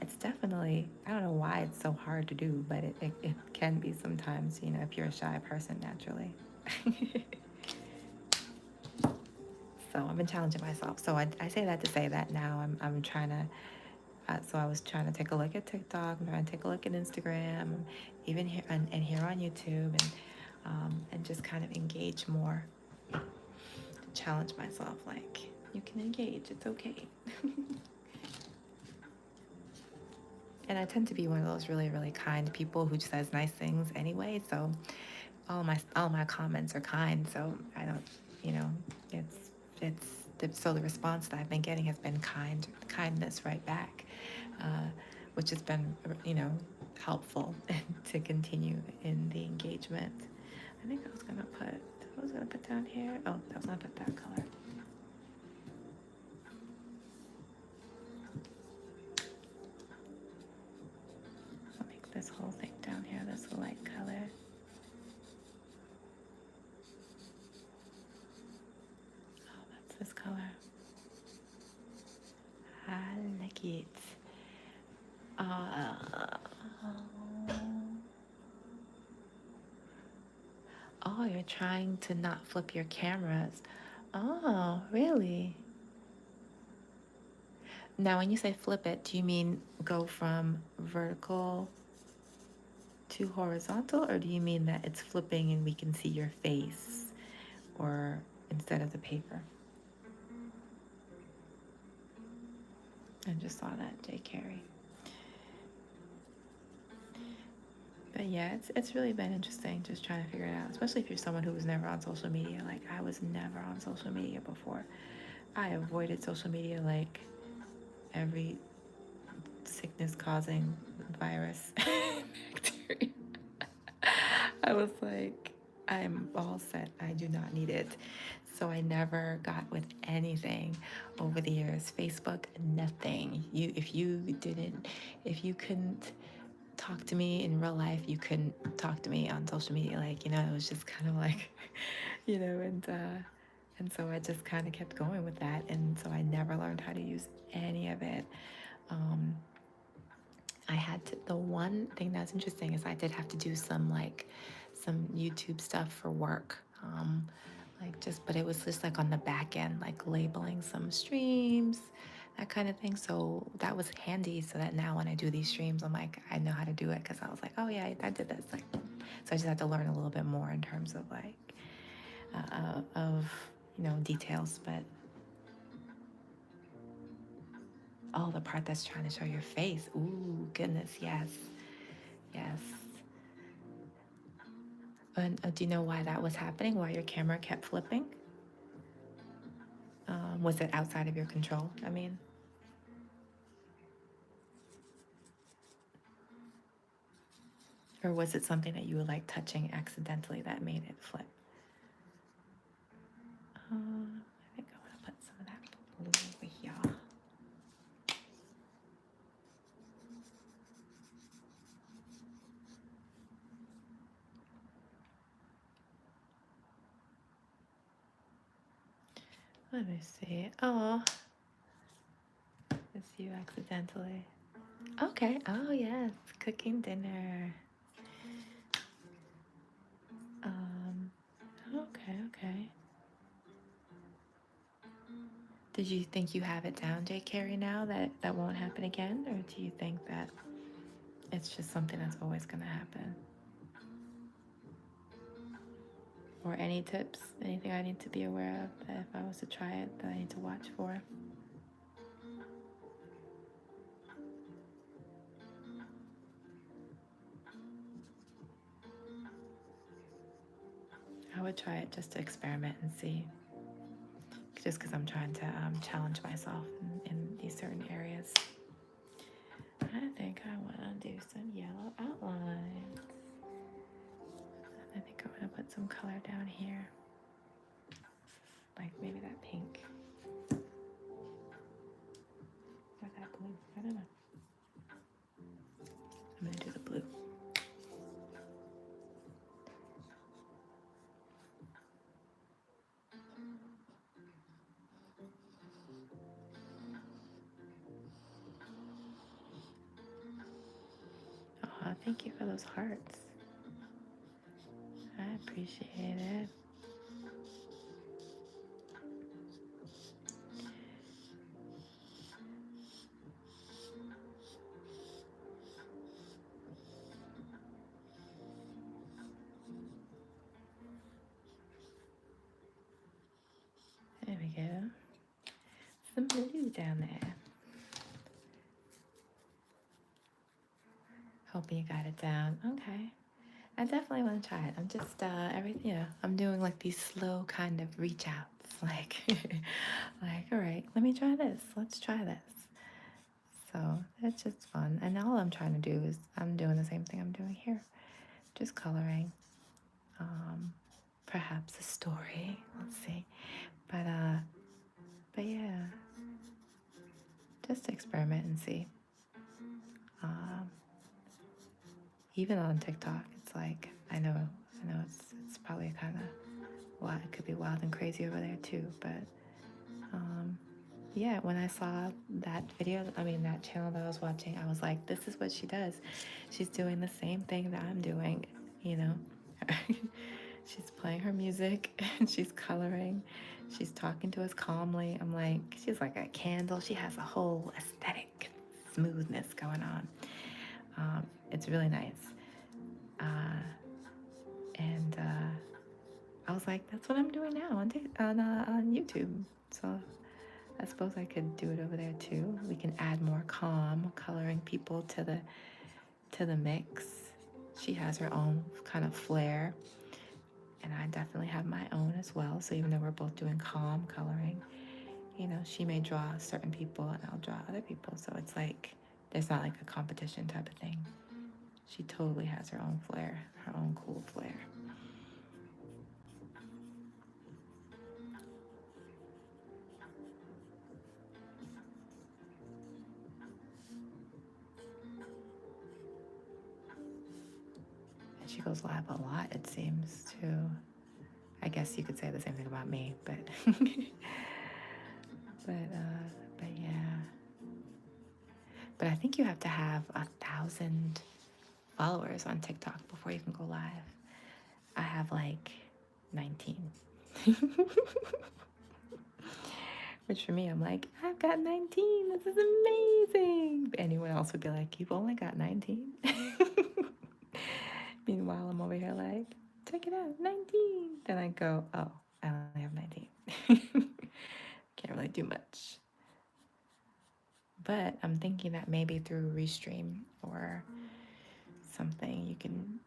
It's definitely, I don't know why it's so hard to do, but it can be sometimes, if you're a shy person naturally. So I've been challenging myself. So I say that to say that now I'm trying to, so I was trying to take a look at TikTok, I'm trying to take a look at Instagram, even here and here on YouTube, and just kind of engage more. Challenge myself, like, you can engage, it's okay. And I tend to be one of those really, really kind people who says nice things anyway. So all my comments are kind. So I don't, so the response that I've been getting has been kindness right back, which has been, helpful to continue in the engagement. I think I was gonna put down here. Oh, I was gonna put that color. I'll make this whole thing down here this light color. Oh, that's this color. I like it. Oh, you're trying to not flip your cameras. Oh, really? Now, when you say flip it, do you mean go from vertical to horizontal, or do you mean that it's flipping and we can see your face, or instead of the paper? I just saw that, J. Carey. But yeah, it's really been interesting just trying to figure it out, especially if you're someone who was never on social media. Like, I was never on social media before. I avoided social media like every sickness-causing virus, bacteria. I was like, I'm all set. I do not need it. So I never got with anything over the years. Facebook, nothing. If you couldn't talk to me in real life, you couldn't talk to me on social media. Like, it was just kind of like, and so I just kind of kept going with that. And so I never learned how to use any of it. The one thing that's interesting is I did have to do some YouTube stuff for work. But it was just like on the back end, like labeling some streams, that kind of thing. So that was handy, so that now when I do these streams, I'm like, I know how to do it, because I was like, oh yeah, I did this. So I just had to learn a little bit more in terms of details. But oh, the part that's trying to show your face. Ooh, goodness, yes. And do you know why that was happening? Why your camera kept flipping? Was it outside of your control? I mean, or was it something that you were like touching accidentally that made it flip? I think I want to put some of that blue over here. Let me see. Oh, it's you accidentally. Okay. Oh, yes. Cooking dinner. Okay, okay. Did you think you have it down, J. Carrie, now that that won't happen again? Or do you think that it's just something that's always going to happen? Or any tips? Anything I need to be aware of that if I was to try it that I need to watch for? I would try it just to experiment and see. Just because I'm trying to challenge myself in these certain areas. I think I want to do some yellow outlines. I think I'm going to put some color down here. Like maybe that pink. Or that blue. I don't know. I'm going to do the blue. Oh, thank you for those hearts. I appreciate it. There we go. Some blue down there. Hoping you got it down. Okay. I definitely want to try it. I'm just I'm doing like these slow kind of reach outs. Like like, all right, let me try this. Let's try this. So it's just fun. And all I'm trying to do is I'm doing the same thing I'm doing here. Just coloring. Perhaps a story. Let's see. But yeah. Just experiment and see. Even on TikTok, it's like I know it's probably kind of wild. It could be wild and crazy over there too. But yeah, when I saw that video, that channel that I was watching, I was like, this is what she does. She's doing the same thing that I'm doing, you know. She's playing her music, she's coloring, she's talking to us calmly. I'm like, she's like a candle. She has a whole aesthetic smoothness going on. It's really nice. And I was like, that's what I'm doing now on YouTube. So I suppose I could do it over there too. We can add more calm coloring people to the mix. She has her own kind of flair, and I definitely have my own as well. So even though we're both doing calm coloring, she may draw certain people and I'll draw other people. So it's like there's not like a competition type of thing. She totally has her own flair, her own cool flair. And she goes live a lot, it seems, too. I guess you could say the same thing about me, but but yeah. But I think you have to have 1,000 followers on TikTok before you can go live. I have like 19. Which for me, I'm like, I've got 19. This is amazing. But anyone else would be like, you've only got 19. Meanwhile, I'm over here like, check it out, 19. Then I go, oh, I only have 19. Can't really do much. But I'm thinking that maybe through Restream or something, you can,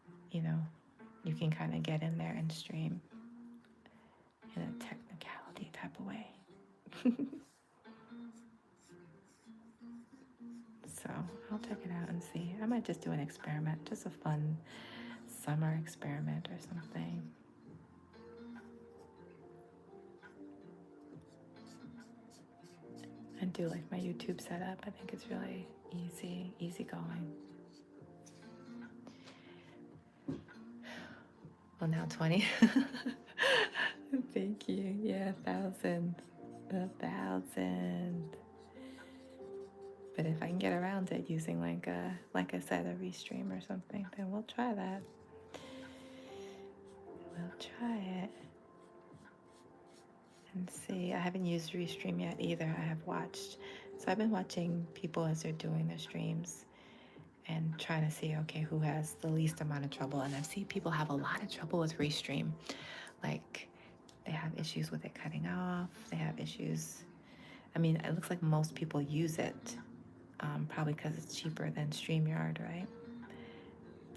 you can kind of get in there and stream in a technicality type of way. So I'll check it out and see. I might just do an experiment, just a fun summer experiment or something. And do like my YouTube setup. I think it's really easy going. Well, now 20. Thank you. Yeah, 1,000. 1,000. But if I can get around it using like I said, a restream or something, then we'll try that. We'll try it and see. I haven't used restream yet either. I have watched. So I've been watching people as they're doing their streams and trying to see, okay, who has the least amount of trouble. And I've seen people have a lot of trouble with restream. Like they have issues with it cutting off. They have issues. I mean, it looks like most people use it, probably because it's cheaper than StreamYard, right?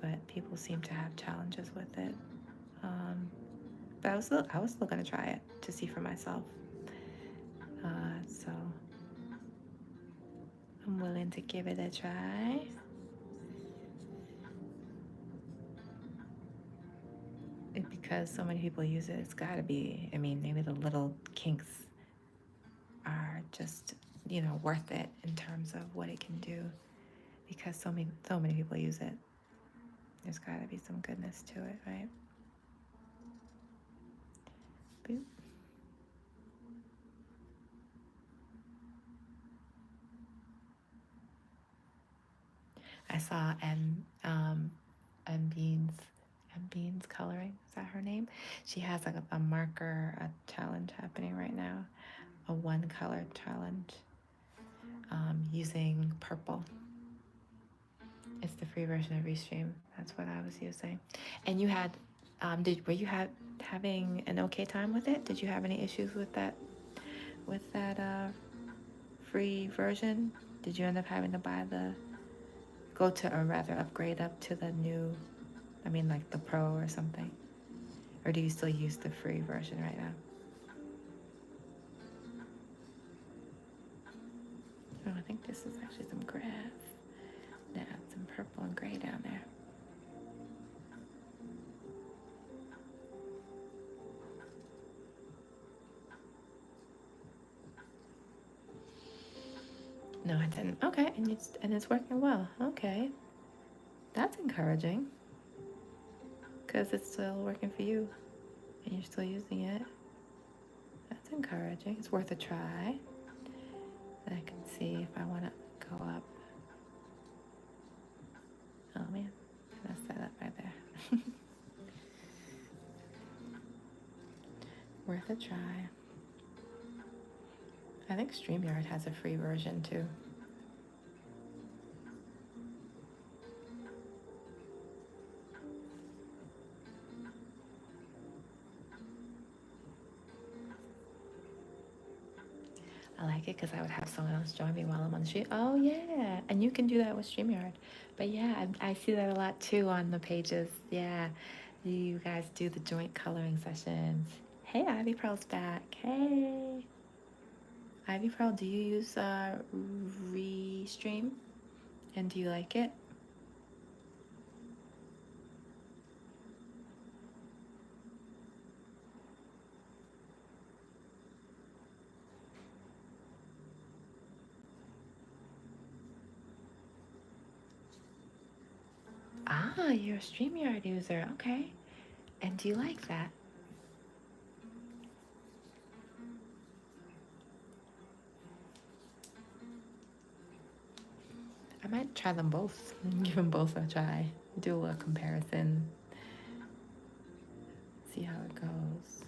But people seem to have challenges with it. But I was still gonna try it to see for myself. So I'm willing to give it a try. Because so many people use it, it's gotta be, I mean, maybe the little kinks are just, worth it in terms of what it can do. Because so many people use it. There's gotta be some goodness to it, right? Boop. I saw Beans Coloring. Is that her name? She has like a marker, a challenge happening right now, a one color challenge, using purple. It's the free version of Restream. That's what I was using. And you had, were you having an okay time with it? Did you have any issues with that free version? Did you end up having to upgrade up to the new, like the Pro or something? Or do you still use the free version right now? Oh, I think this is actually some grass. Yeah, some purple and gray down there. No, I didn't. Okay, and it's working well. Okay, that's encouraging. Because it's still working for you, and you're still using it. That's encouraging. It's worth a try. And I can see if I want to go up. Oh man, that's that up right there. Worth a try. I think StreamYard has a free version too. I like it because I would have someone else join me while I'm on the stream. Oh yeah, and you can do that with StreamYard. But yeah, I see that a lot too on the pages. Yeah, you guys do the joint coloring sessions. Hey, Ivy Pearl's back. Hey, Ivy Pearl, do you use Restream? And do you like it? Ah, you're a StreamYard user. Okay. And do you like that? I might try them both. Give them both a try. Do a comparison. See how it goes.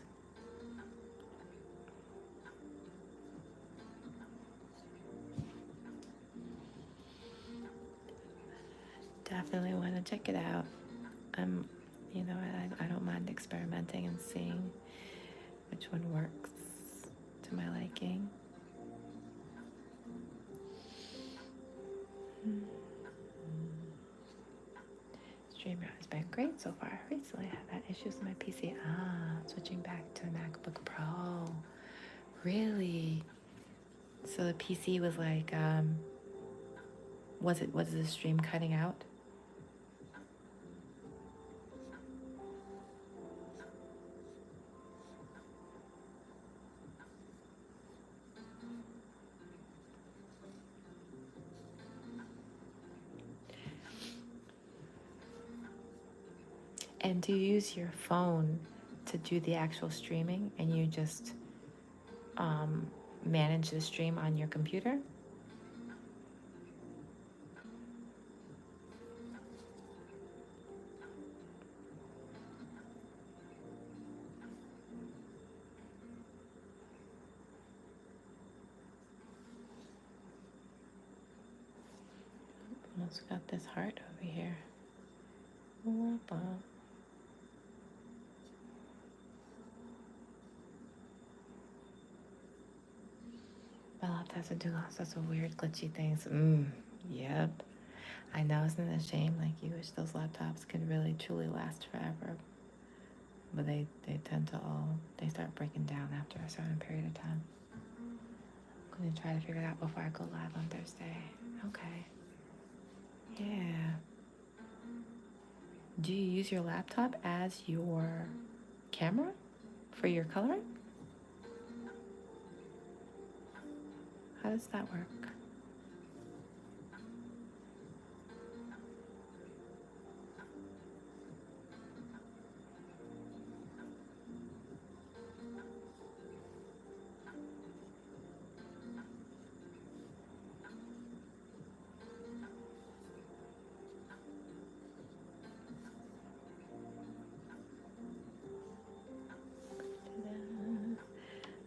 Definitely want to check it out. I don't mind experimenting and seeing which one works to my liking. StreamYard has been great so far. Recently, I've had issues with my PC. Switching back to a MacBook Pro. Really? So the PC was like, was the stream cutting out? And do you use your phone to do the actual streaming and you just manage the stream on your computer? Almost got this heart over here. Whoop-a. My laptops are doing all sorts of weird glitchy things. Yep. I know, isn't it a shame? Like, you wish those laptops could really truly last forever. But they tend to they start breaking down after a certain period of time. I'm gonna try to figure it out before I go live on Thursday. Okay. Yeah. Do you use your laptop as your camera for your coloring? How does that work?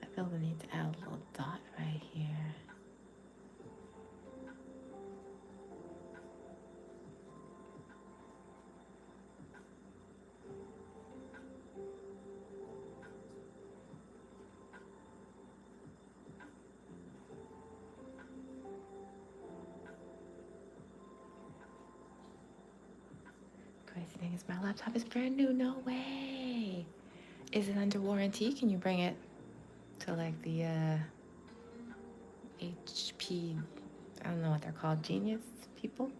I feel the need to add a little dot right here. Crazy thing is my laptop is brand new. No way. Is it under warranty? Can you bring it to like the HP, I don't know what they're called, genius people?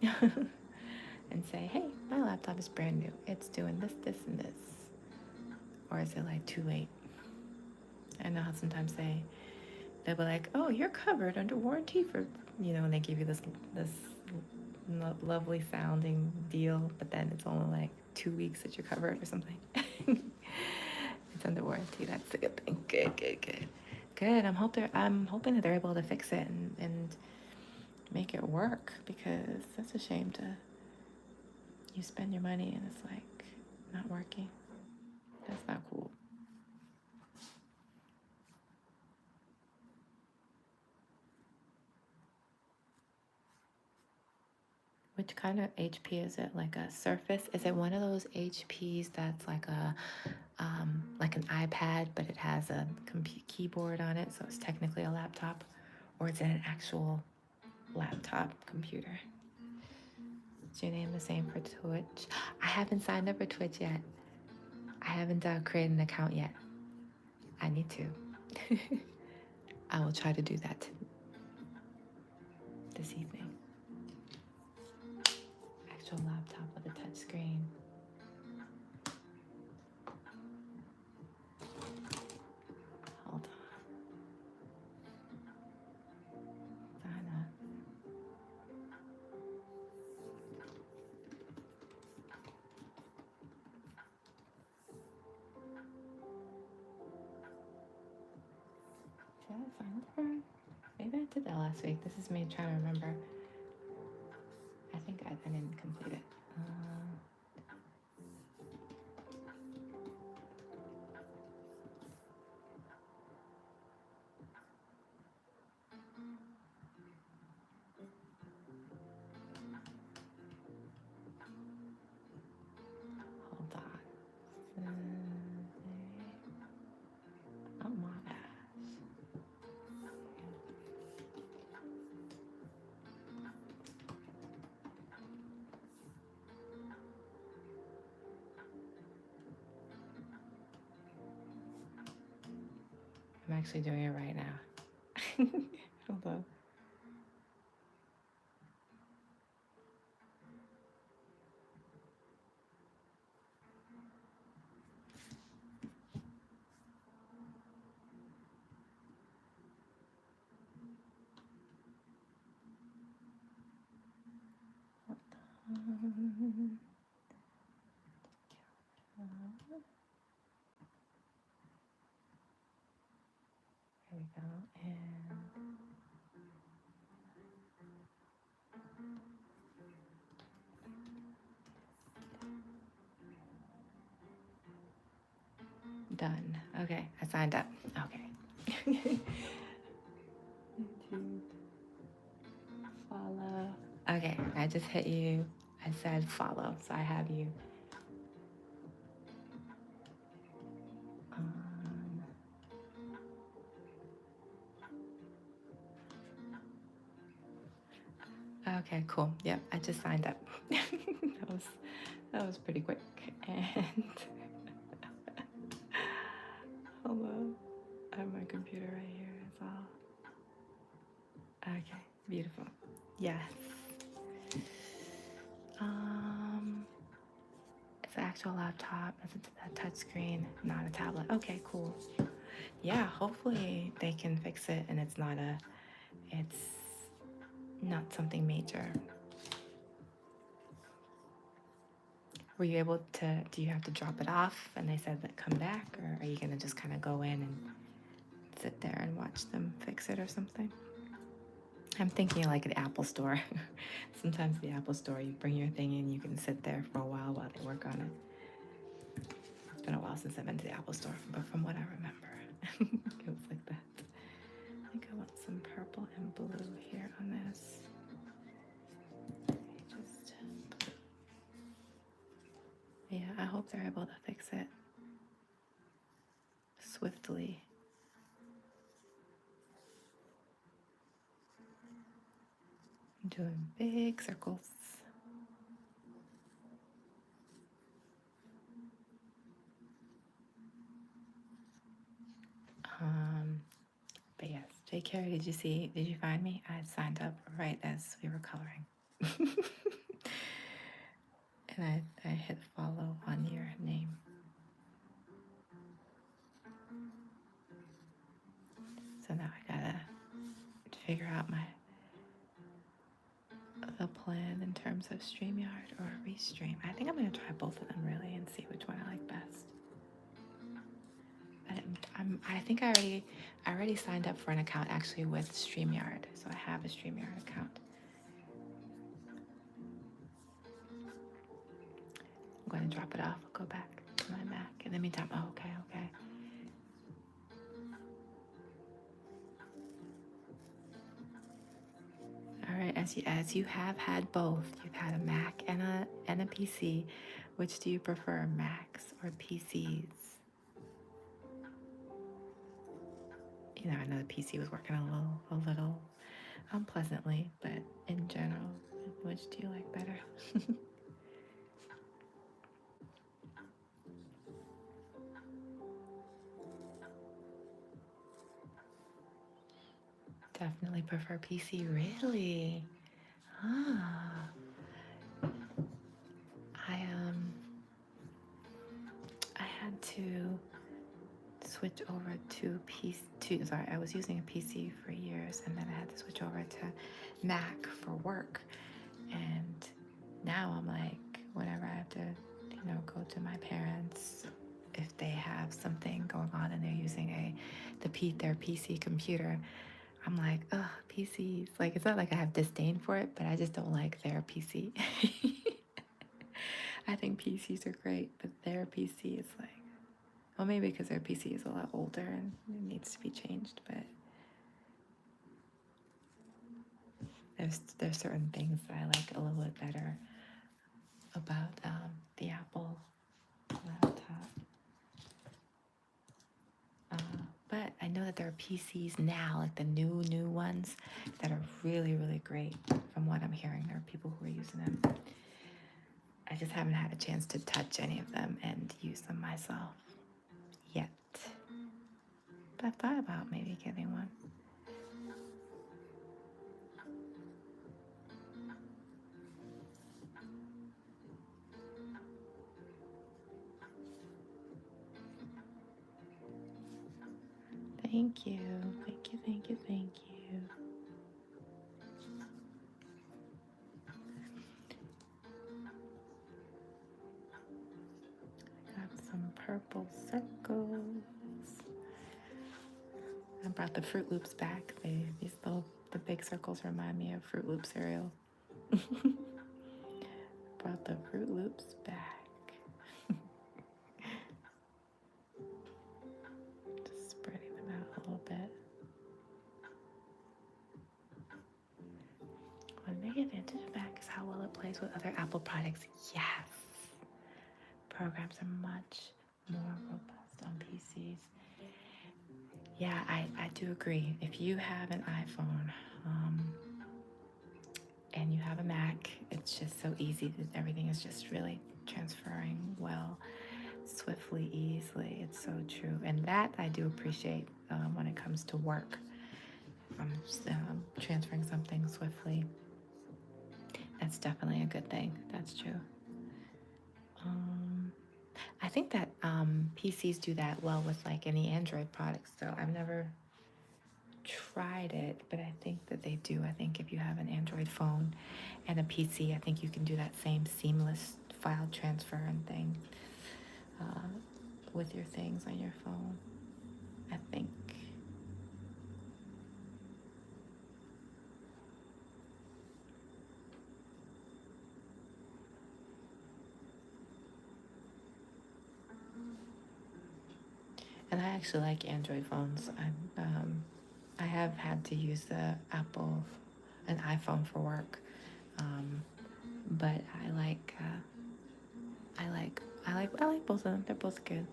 And say, hey, my laptop is brand new. It's doing this, this, and this. Or is it like too late? I know how sometimes they'll be like, oh, you're covered under warranty for, and they give you this lovely sounding deal, but then it's only like 2 weeks that you're covered or something. It's under warranty. That's a good thing. Good. I'm hoping that they're able to fix it and make it work, because that's a shame to you spend your money and it's like not working. That's not cool. Which kind of HP is it? Like a Surface? Is it one of those HPs that's like like an iPad, but it has a keyboard on it, so it's technically a laptop? Or is it an actual laptop computer? Is your name the same for Twitch? I haven't signed up for Twitch yet. I haven't created an account yet. I need to. I will try to do that this evening. Actual laptop with a touch screen. Hold on. Donna. Did I sign up for it? Maybe I did that last week. This is me trying to remember. I think I didn't complete it. Hold on. Oh my gosh. actually doing it right now. Hold on. There we go. And done. Okay, I signed up. Okay. Follow. Okay, I just hit you. I said follow, so I have you. Okay, cool. Yep, I just signed up. that was pretty quick. And hold on, I have my computer right here. It's all okay. Beautiful. Yes. It's an actual laptop. It's a touch screen, not a tablet. Okay, cool. Yeah, hopefully they can fix it and it's not something major. Were you able to, do you have to drop it off and they said that come back, or are you gonna just kind of go in and sit there and watch them fix it or something? I'm thinking like an Apple store. Sometimes the Apple store, you bring your thing in, you can sit there for a while they work on it. It's been a while since I've been to the Apple store, but from what I remember, it was like that. I think I want some purple and blue here on this. Yeah, I hope they're able to fix it swiftly. I'm doing big circles. But yes, J. Carey, did you find me? I signed up right as we were coloring. And I hit follow on your name. So now I gotta figure out the plan in terms of StreamYard or Restream. I think I'm gonna try both of them really and see which one I like best. I think I already signed up for an account actually with StreamYard, so I have a StreamYard account. I'm going to drop it off. I'll go back to my Mac. In the meantime, oh, okay. All right, as you have had both, you've had a Mac and a PC. Which do you prefer, Macs or PCs? You know, I know the PC was working a little unpleasantly, but in general, which do you like better? Definitely prefer PC. Really? Ah. I had to switch over to PC. Sorry, I was using a PC for years, and then I had to switch over to Mac for work. And now I'm like, whenever I have to, go to my parents, if they have something going on and they're using their PC computer, I'm like, ugh, PCs. Like, it's not like I have disdain for it, but I just don't like their PC. I think PCs are great, but their PC is like, well, maybe because their PC is a lot older and it needs to be changed, but there's certain things that I like a little bit better about the Apple laptop. But I know that there are PCs now, like the new ones, that are really, really great from what I'm hearing. There are people who are using them. I just haven't had a chance to touch any of them and use them myself yet. I've thought about maybe getting one. Thank you. Thank you, thank you, thank you. Got some purple circles. I brought the Fruit Loops back. The big circles remind me of Fruit Loop cereal. Brought the Fruit Loops back. Just spreading them out a little bit. One big advantage of Mac is how well it plays with other Apple products. Yes! Programs are much more robust on PCs. Yeah, I do agree. If you have an iPhone and you have a Mac, it's just so easy that everything is just really transferring well, swiftly, easily. It's so true. And that I do appreciate when it comes to work. If I'm transferring something swiftly, that's definitely a good thing. That's true. I think that PCs do that well with like any Android products. So I've never tried it, but I think that they do. I think if you have an Android phone and a PC, I think you can do that same seamless file transfer and thing with your things on your phone, I think. And I actually like Android phones. I have had to use an iPhone for work, but I like both of them. They're both good.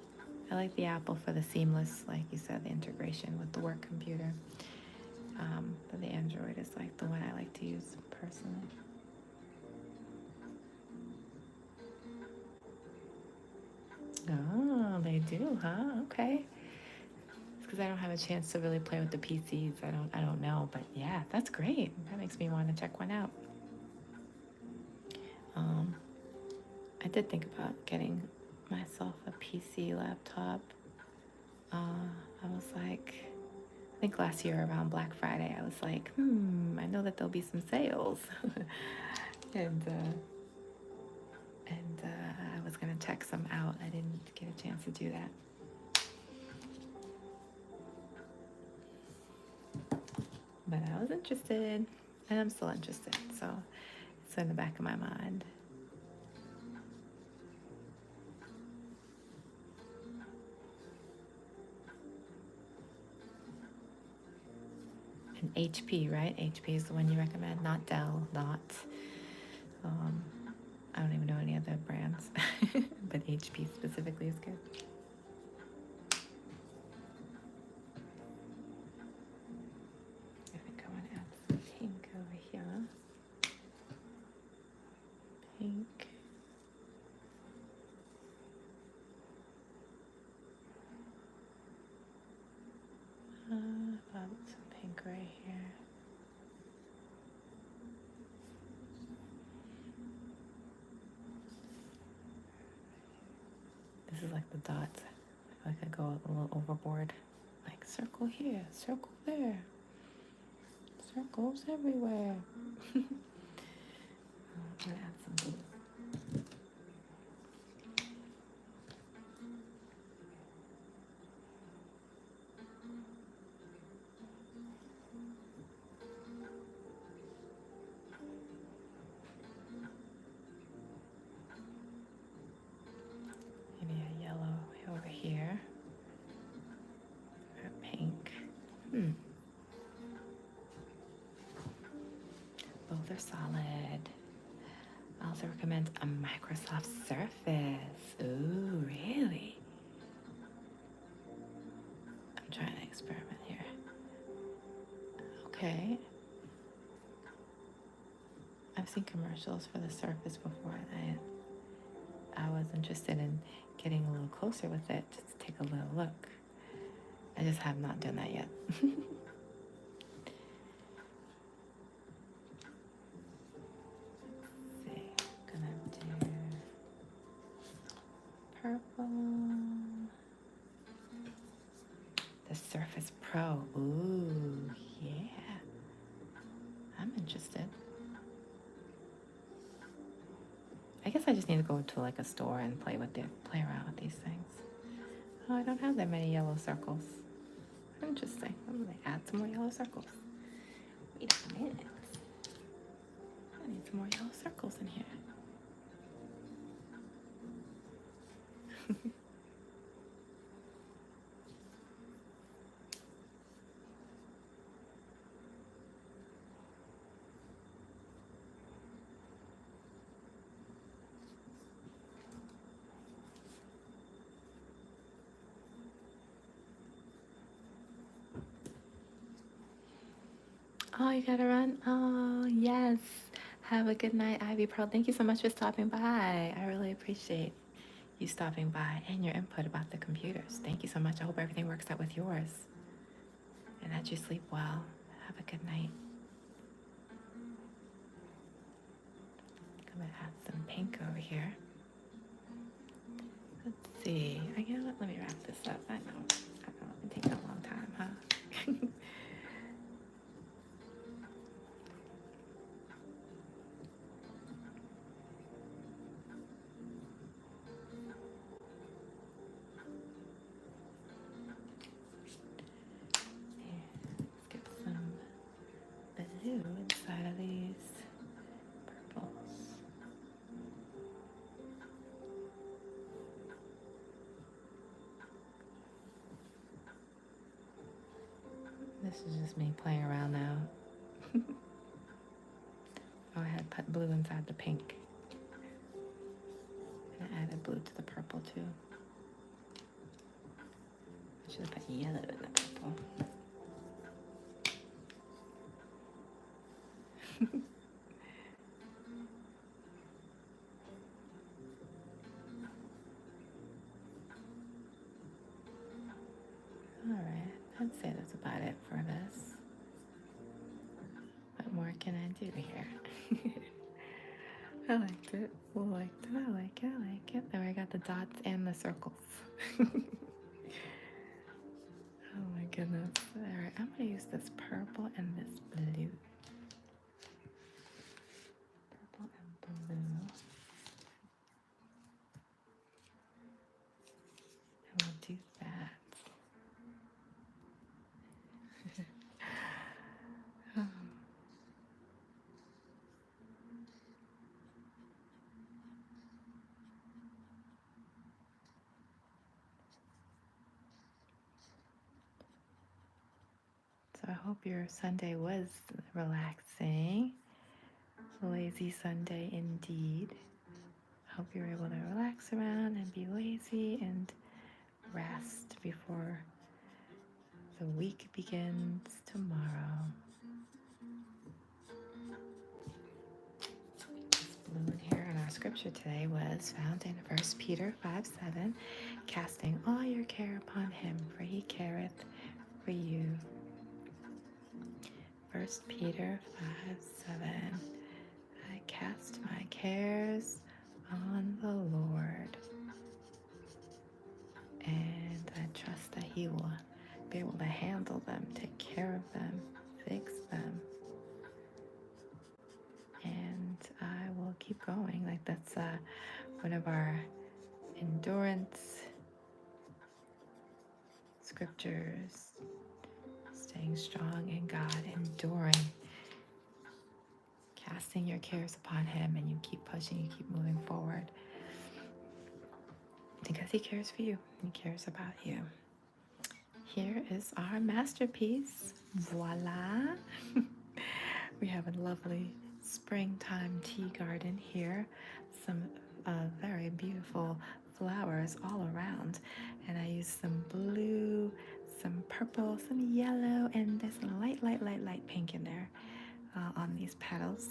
I like the Apple for the seamless, like you said, the integration with the work computer. But the Android is like the one I like to use personally. Oh, they do, huh? Okay. It's because I don't have a chance to really play with the PCs. I don't know, but yeah, that's great. That makes me want to check one out. I did think about getting myself a PC laptop. I was like, I think last year around Black Friday, I was like, I know that there'll be some sales, and I was gonna check some out. I didn't get a chance to do that. But I was interested, and I'm still interested, so it's in the back of my mind. And HP, right? HP is the one you recommend, not Dell, not, I don't even know any other brands, but HP specifically is good. I think I want to add some pink over here. Pink. About some pink right here. This is like the dots. I feel like I go a little overboard. Like circle here, circle there. Circles everywhere. I'm gonna add some blue. Maybe a yellow over here. Or a pink. Both are solid. I also recommend a Microsoft Surface. Ooh, really? I'm trying to experiment here. Okay. I've seen commercials for the Surface before, and I was interested in getting a little closer with it just to take a little look. I just have not done that yet. Let's see. Gonna do purple. The Surface Pro. Ooh, yeah. I'm interested. I guess I just need to go to like a store and play around with these things. Oh, I don't have that many yellow circles. Interesting. I'm gonna add some more yellow circles. Wait a minute. I need some more yellow circles in here. Oh, you gotta run? Oh, yes. Have a good night, Ivy Pearl. Thank you so much for stopping by. I really appreciate you stopping by and your input about the computers. Thank you so much. I hope everything works out with yours and that you sleep well. Have a good night. I'm gonna add some pink over here. Let's see. Let me wrap this up. I know. It's taking a long time, huh? Let's get some blue inside of these purples. This is just me playing around now. Oh, I had put blue inside the pink. And I added blue to the purple too. I should have put yellow in the purple. Alright, I'd say that's about it for this. What more can I do here? I liked it. I like it. There I got the dots and the circles. Oh my goodness. Alright, I'm gonna use this purple and this blue. Purple and blue. And we'll do that. So I hope your Sunday was relaxing. Lazy Sunday indeed. Hope you're able to relax around and be lazy and rest before the week begins tomorrow. This blue in here, and our scripture today was found in 1 Peter 5:7, casting all your care upon him, for he careth for you. 1 Peter 5:7. I cast my cares on the Lord, and I trust that he will be able to handle them, take care of them, fix them, and I will keep going. Like that's one of our endurance scriptures, staying strong in God, enduring, casting your cares upon him, and you keep pushing, you keep moving forward because he cares for you, he cares about you. Here is our masterpiece. Voila! We have a lovely springtime tea garden here. Some very beautiful flowers all around. And I used some blue, some purple, some yellow, and there's a light pink in there on these petals.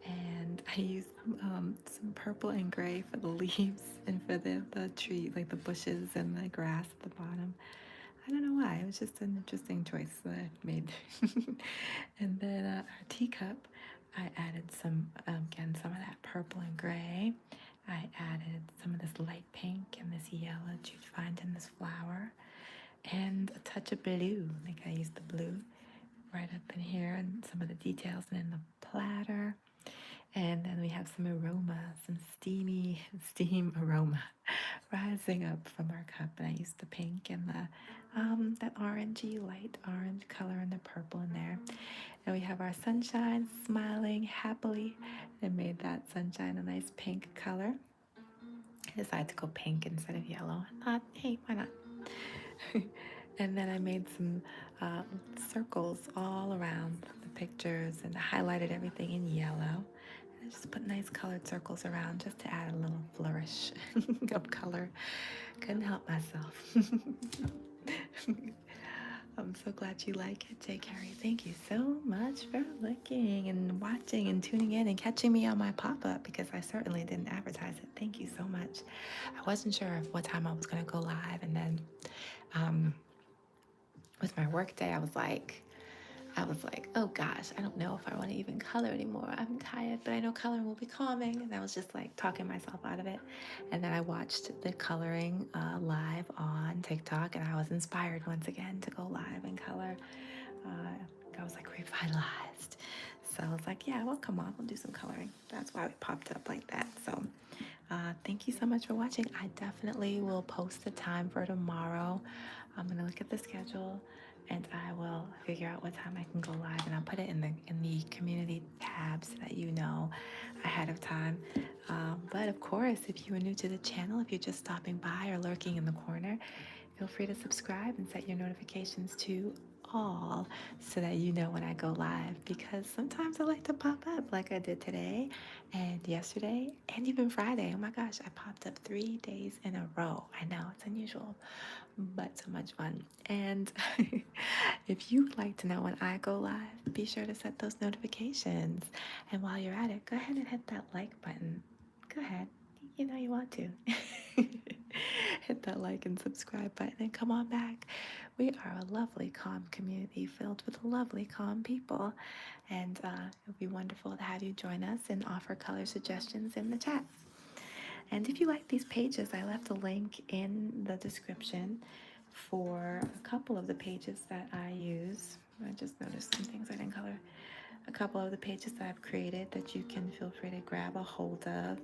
And I used some purple and gray for the leaves and for the tree, like the bushes and the grass at the bottom. I don't know why. It was just an interesting choice that I made. And then our teacup, I added some, again, some of that purple and gray. I added some of this light pink and this yellow that you'd find in this flower, and a touch of blue. I think I used the blue right up in here and some of the details and in the platter. And then we have some aroma, some steam aroma rising up from our cup. And I used the pink and the that orangey, light orange color and the purple in there. And we have our sunshine smiling happily. And made that sunshine a nice pink color. I decided to go pink instead of yellow. I thought, hey, why not? And then I made some circles all around the pictures and I highlighted everything in yellow. I just put nice colored circles around just to add a little flourish of color. Couldn't help myself. I'm so glad you like it, J. Carrie. Thank you so much for looking and watching and tuning in and catching me on my pop-up, because I certainly didn't advertise it. Thank you so much. I wasn't sure of what time I was going to go live, and then with my work day, I was like, oh gosh, I don't know if I want to even color anymore. I'm tired, but I know coloring will be calming. And I was just like talking myself out of it. And then I watched the coloring live on TikTok, and I was inspired once again to go live and color. I was like revitalized. So I was like, yeah, well, come on, we'll do some coloring. That's why we popped up like that. So thank you so much for watching. I definitely will post the time for tomorrow. I'm gonna look at the schedule and I will figure out what time I can go live, and I'll put it in the community tab so that you know ahead of time. But of course, if you are new to the channel, if you're just stopping by or lurking in the corner, feel free to subscribe and set your notifications to all so that you know when I go live, because sometimes I like to pop up like I did today and yesterday and even Friday. Oh my gosh, I popped up 3 days in a row. I know it's unusual, but so much fun. And if you'd like to know when I go live, be sure to set those notifications. And while you're at it, go ahead and hit that like button. Go ahead. You know you want to. Hit that like and subscribe button and come on back. We are a lovely, calm community filled with lovely, calm people. And it'll be wonderful to have you join us and offer color suggestions in the chat. And if you like these pages, I left a link in the description for a couple of the pages that I use. I just noticed some things I didn't color. A couple of the pages that I've created that you can feel free to grab a hold of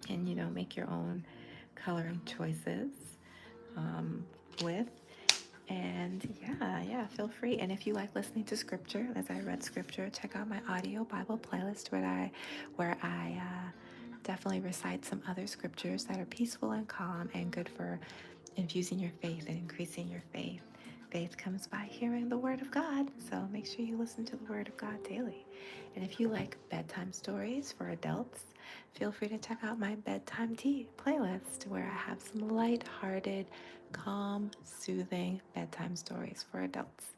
and, you know, make your own coloring choices with. And yeah, feel free. And if you like listening to scripture, as I read scripture, check out my audio Bible playlist where I definitely recite some other scriptures that are peaceful and calm and good for infusing your faith and increasing your faith. Faith comes by hearing the Word of God, so make sure you listen to the Word of God daily. And if you like bedtime stories for adults, feel free to check out my bedtime tea playlist, where I have some light-hearted, calm, soothing bedtime stories for adults.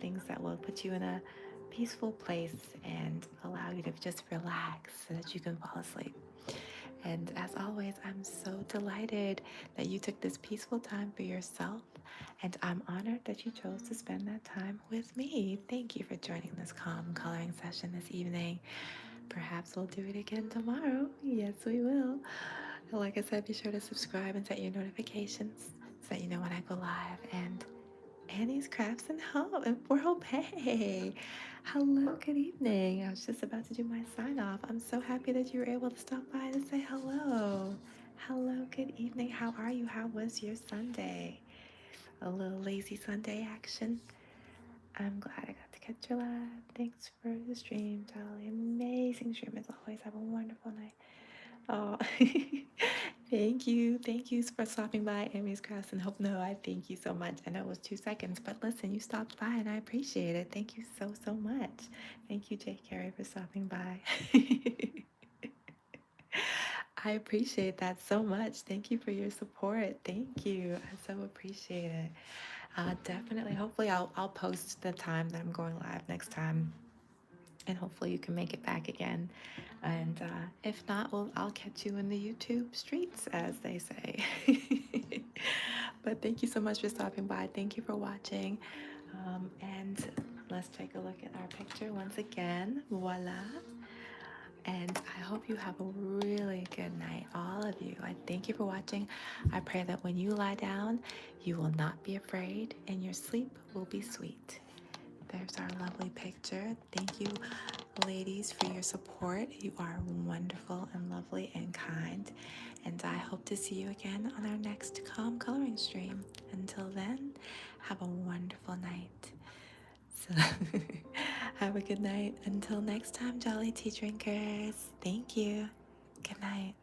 Things that will put you in a peaceful place and allow you to just relax so that you can fall asleep. And as always, I'm so delighted that you took this peaceful time for yourself, and I'm honored that you chose to spend that time with me. Thank you for joining this calm coloring session this evening. Perhaps we'll do it again tomorrow. Yes, we will. And like I said, be sure to subscribe and set your notifications so that you know when I go live. And Annie's Crafts and Home and World Pay. Hello, good evening. I was just about to do my sign off. I'm so happy that you were able to stop by to say hello. Hello, good evening. How are you? How was your Sunday? A little lazy Sunday action. I'm glad I got to catch your live. Thanks for the stream, Dolly. Amazing stream as always. Have a wonderful night. Oh, thank you. Thank you for stopping by Amy's Crafts and Hope. No, I thank you so much. I know it was 2 seconds, but listen, you stopped by and I appreciate it. Thank you so, so much. Thank you, Jay Carey, for stopping by. I appreciate that so much. Thank you for your support. Thank you. I so appreciate it. Definitely. Hopefully I'll post the time that I'm going live next time and hopefully you can make it back again. And if not, well, I'll catch you in the YouTube streets, as they say. But thank you so much for stopping by. Thank you for watching. And let's take a look at our picture once again. Voila. And I hope you have a really good night, all of you. I thank you for watching. I pray that when you lie down, you will not be afraid and your sleep will be sweet. There's our lovely picture. Thank you, ladies, for your support. You are wonderful and lovely and kind. And I hope to see you again on our next calm coloring stream. Until then, have a wonderful night. So, have a good night. Until next time, Jolly Tea Drinkers. Thank you. Good night.